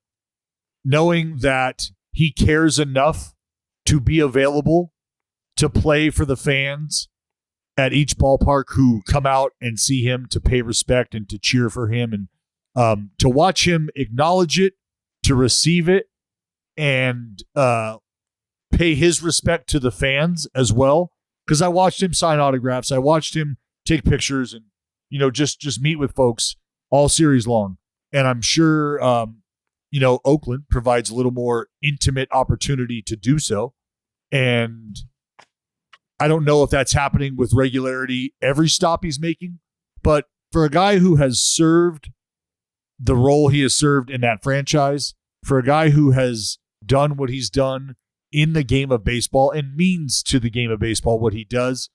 [SPEAKER 2] knowing that he cares enough to be available to play for the fans at each ballpark who come out and see him, to pay respect and to cheer for him, and to watch him acknowledge it, to receive it, and pay his respect to the fans as well. Because I watched him sign autographs. I watched him take pictures and, just meet with folks all series long. And I'm sure, Oakland provides a little more intimate opportunity to do so. And I don't know if that's happening with regularity every stop he's making, but for a guy who has served the role he has served in that franchise, for a guy who has done what he's done in the game of baseball and means to the game of baseball what he does,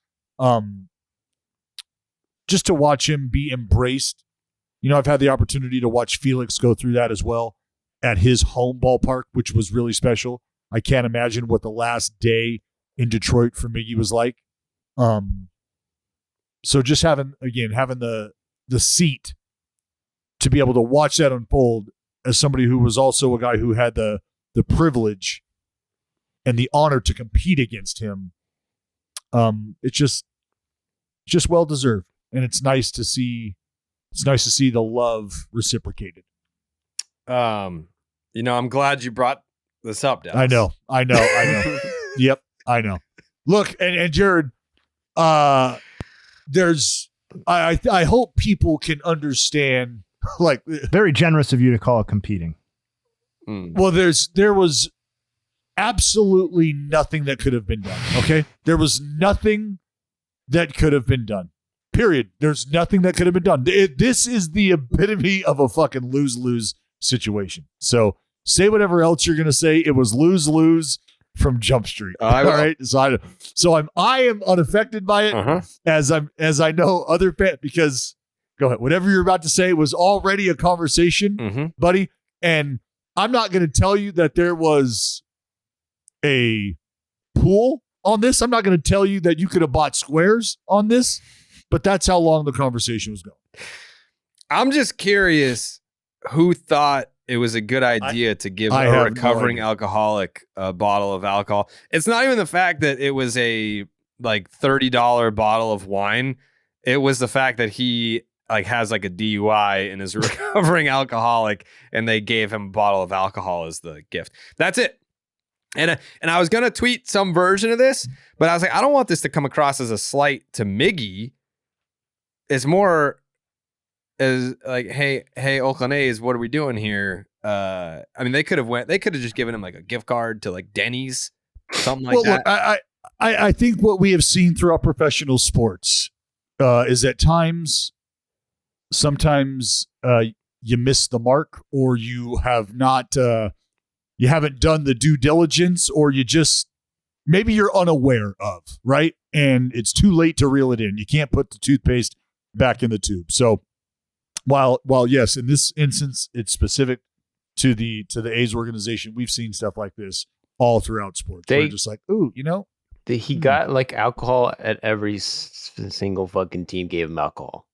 [SPEAKER 2] just to watch him be embraced. I've had the opportunity to watch Felix go through that as well at his home ballpark, which was really special. I can't imagine what the last day in Detroit for Miggy was like. So just having the seat to be able to watch that unfold as somebody who was also a guy who had the privilege and the honor to compete against him, it's just well deserved, and it's nice to see. It's nice to see the love reciprocated.
[SPEAKER 1] I'm glad you brought this up, Dallas.
[SPEAKER 2] I know. Yep, I know. Look, and Jared, I hope people can understand. Like,
[SPEAKER 4] very generous of you to call it competing.
[SPEAKER 2] Well, there was absolutely nothing that could have been done. Okay, there was nothing that could have been done. Period. There's nothing that could have been done. This is the epitome of a fucking lose-lose situation. So say whatever else you're going to say. It was lose-lose from Jump Street. All right. So I am unaffected by it, as I know other fans, because go ahead. Whatever you're about to say was already a conversation, buddy. And I'm not going to tell you that there was a pool on this. I'm not going to tell you that you could have bought squares on this. But that's how long the conversation was going.
[SPEAKER 1] I'm just curious who thought it was a good idea to give a recovering alcoholic a bottle of alcohol. It's not even the fact that it was a $30 bottle of wine. It was the fact that he has a DUI and is a recovering alcoholic, and they gave him a bottle of alcohol as the gift. That's it. And I was going to tweet some version of this, but I was like, I don't want this to come across as a slight to Miggy. It's more as hey, Oakland A's, what are we doing here? They could have just given him a gift card to Denny's, something like that.
[SPEAKER 2] Look, I think what we have seen throughout professional sports is at sometimes you miss the mark, or you have not, you haven't done the due diligence, or maybe you're unaware of, right? And it's too late to reel it in. You can't put the toothpaste back in the tube. So while yes, in this instance, it's specific to the A's organization, we've seen stuff like this all throughout sports. We're just
[SPEAKER 3] he got alcohol at every single fucking team gave him alcohol.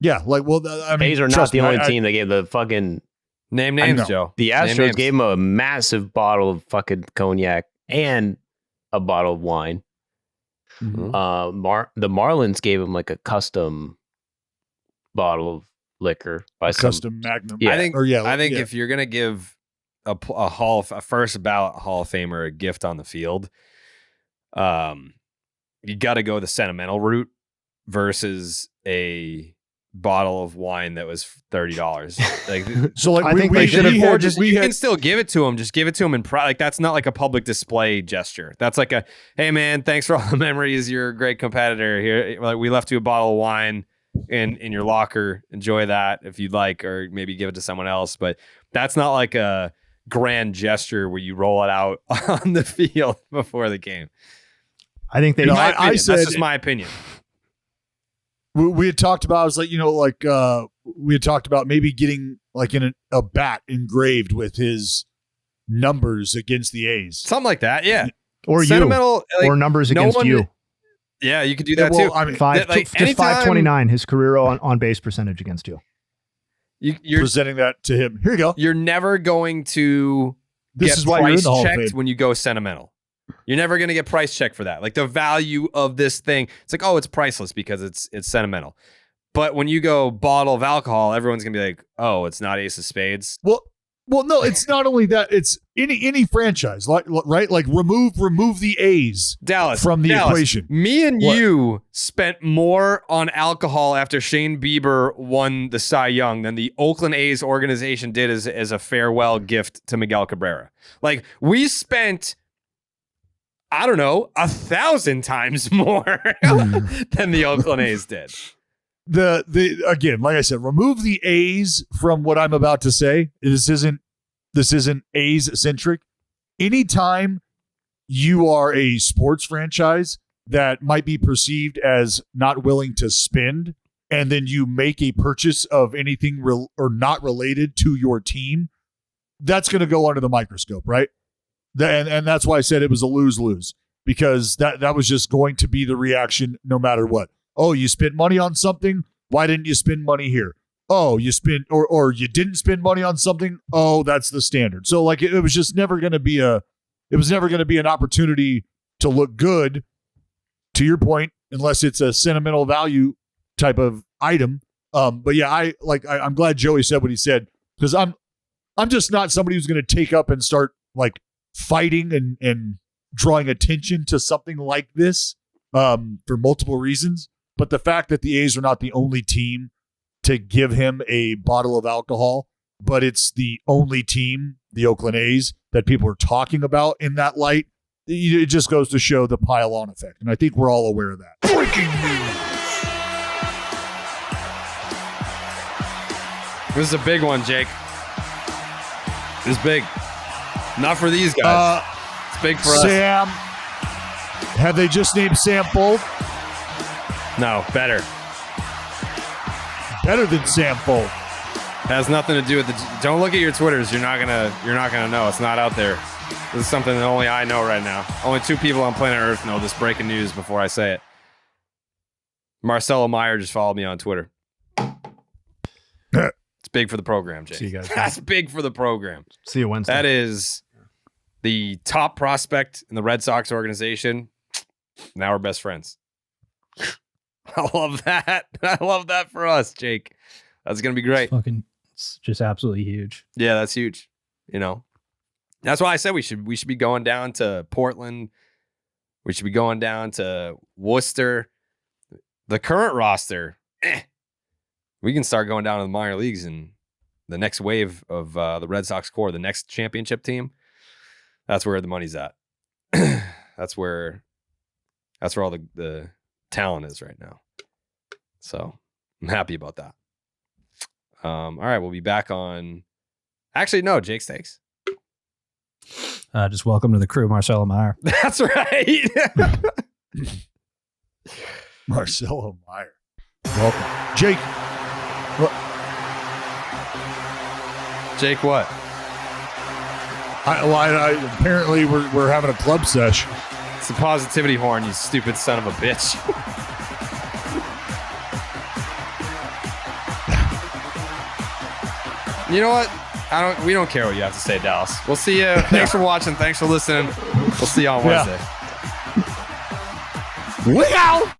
[SPEAKER 2] Yeah,
[SPEAKER 3] A's are not the only team that gave the fucking
[SPEAKER 1] name names, Joe.
[SPEAKER 3] The Astros gave him a massive bottle of fucking cognac and a bottle of wine. The Marlins gave him a custom bottle of liquor by
[SPEAKER 2] custom Magnum.
[SPEAKER 3] Yeah.
[SPEAKER 1] I think if you're gonna give a first ballot Hall of Famer a gift on the field, you got to go the sentimental route versus a bottle of wine that was $30.
[SPEAKER 2] So
[SPEAKER 4] I think they should have,
[SPEAKER 1] or just you can still give it to him. Just give it to him in private. That's not a public display gesture. That's hey man, thanks for all the memories. You're a great competitor. Here, we left you a bottle of wine in your locker. Enjoy that if you'd like, or maybe give it to someone else. But that's not a grand gesture where you roll it out on the field before the game.
[SPEAKER 4] I think they.
[SPEAKER 1] That's just my opinion.
[SPEAKER 2] We had talked about, I was we had talked about maybe getting in a bat engraved with his numbers against the A's.
[SPEAKER 1] Something like that, yeah.
[SPEAKER 4] Or
[SPEAKER 1] Sentimental,
[SPEAKER 4] you, or numbers against you.
[SPEAKER 1] Yeah, you could do that
[SPEAKER 2] well,
[SPEAKER 1] too.
[SPEAKER 2] I mean,
[SPEAKER 4] Just 529, his career on base percentage against you.
[SPEAKER 1] You're
[SPEAKER 2] presenting that to him. Here you go.
[SPEAKER 1] You're never going to
[SPEAKER 2] This
[SPEAKER 1] get
[SPEAKER 2] is why you're in
[SPEAKER 1] price
[SPEAKER 2] the Hall of
[SPEAKER 1] checked
[SPEAKER 2] Fame.
[SPEAKER 1] when you go sentimental. You're never going to get price checked for that. Like the value of this thing, it's like, oh, it's priceless because it's sentimental. But when you go bottle of alcohol, everyone's going to be like, oh, it's not Ace of Spades.
[SPEAKER 2] Well, no, it's not only that. It's any franchise, right? Like remove the A's
[SPEAKER 1] Dallas
[SPEAKER 2] from the equation.
[SPEAKER 1] Me and
[SPEAKER 2] What?
[SPEAKER 1] you spent more on alcohol after Shane Bieber won the Cy Young than the Oakland A's organization did as a farewell gift to Miguel Cabrera. Like we spent, I don't know, 1,000 times more than the Oakland A's did.
[SPEAKER 2] The again, like I said, remove the A's from what I'm about to say. This isn't A's centric. Anytime you are a sports franchise that might be perceived as not willing to spend, and then you make a purchase of anything or not related to your team, that's going to go under the microscope, right? And that's why I said it was a lose-lose, because that was just going to be the reaction no matter what. Oh, you spent money on something. Why didn't you spend money here? Oh, you spent or you didn't spend money on something. Oh, that's the standard. So like it was just never going to be an opportunity to look good, to your point, unless it's a sentimental value type of item. But yeah, I'm glad Joey said what he said, because I'm just not somebody who's going to take up and start like fighting and drawing attention to something like this for multiple reasons. But the fact that the A's are not the only team to give him a bottle of alcohol, but it's the only team, the Oakland A's, that people are talking about in that light, it just goes to show the pile-on effect. And I think we're all aware of that. Breaking news.
[SPEAKER 1] This is a big one, Jake. This is big. Not for these guys. It's big for us.
[SPEAKER 2] Sam. Have they just named Sam Fold?
[SPEAKER 1] No, better.
[SPEAKER 2] Better than Sam Fold.
[SPEAKER 1] Has nothing to do with don't look at your Twitters. You're not gonna know. It's not out there. This is something that only I know right now. Only 2 people on planet Earth know this breaking news before I say it. Marcelo Meyer just followed me on Twitter. It's big for the program, Jake.
[SPEAKER 4] See you guys.
[SPEAKER 1] That's big for the program.
[SPEAKER 4] See you Wednesday.
[SPEAKER 1] That is the top prospect in the Red Sox organization. Now we're best friends. I love that. I love that for us, Jake. That's going to be great.
[SPEAKER 7] It's just absolutely huge.
[SPEAKER 1] Yeah, that's huge. You know, that's why I said we should be going down to Portland. We should be going down to Worcester. The current roster, we can start going down to the minor leagues and the next wave of the Red Sox core, the next championship team. That's where the money's at. That's where all the talent is right now. So I'm happy about that. All right, we'll be back on. Actually, no, Jake Stakes.
[SPEAKER 7] Just welcome to the crew, Marcelo Meyer.
[SPEAKER 1] That's right.
[SPEAKER 2] Marcelo Meyer. Welcome. Jake.
[SPEAKER 1] Jake, what?
[SPEAKER 2] Apparently we're having a club sesh.
[SPEAKER 1] It's the positivity horn, you stupid son of a bitch. You know what? We don't care what you have to say, Dallas. We'll see you. Thanks for watching. Thanks for listening. We'll see you on Wednesday.
[SPEAKER 2] Look out!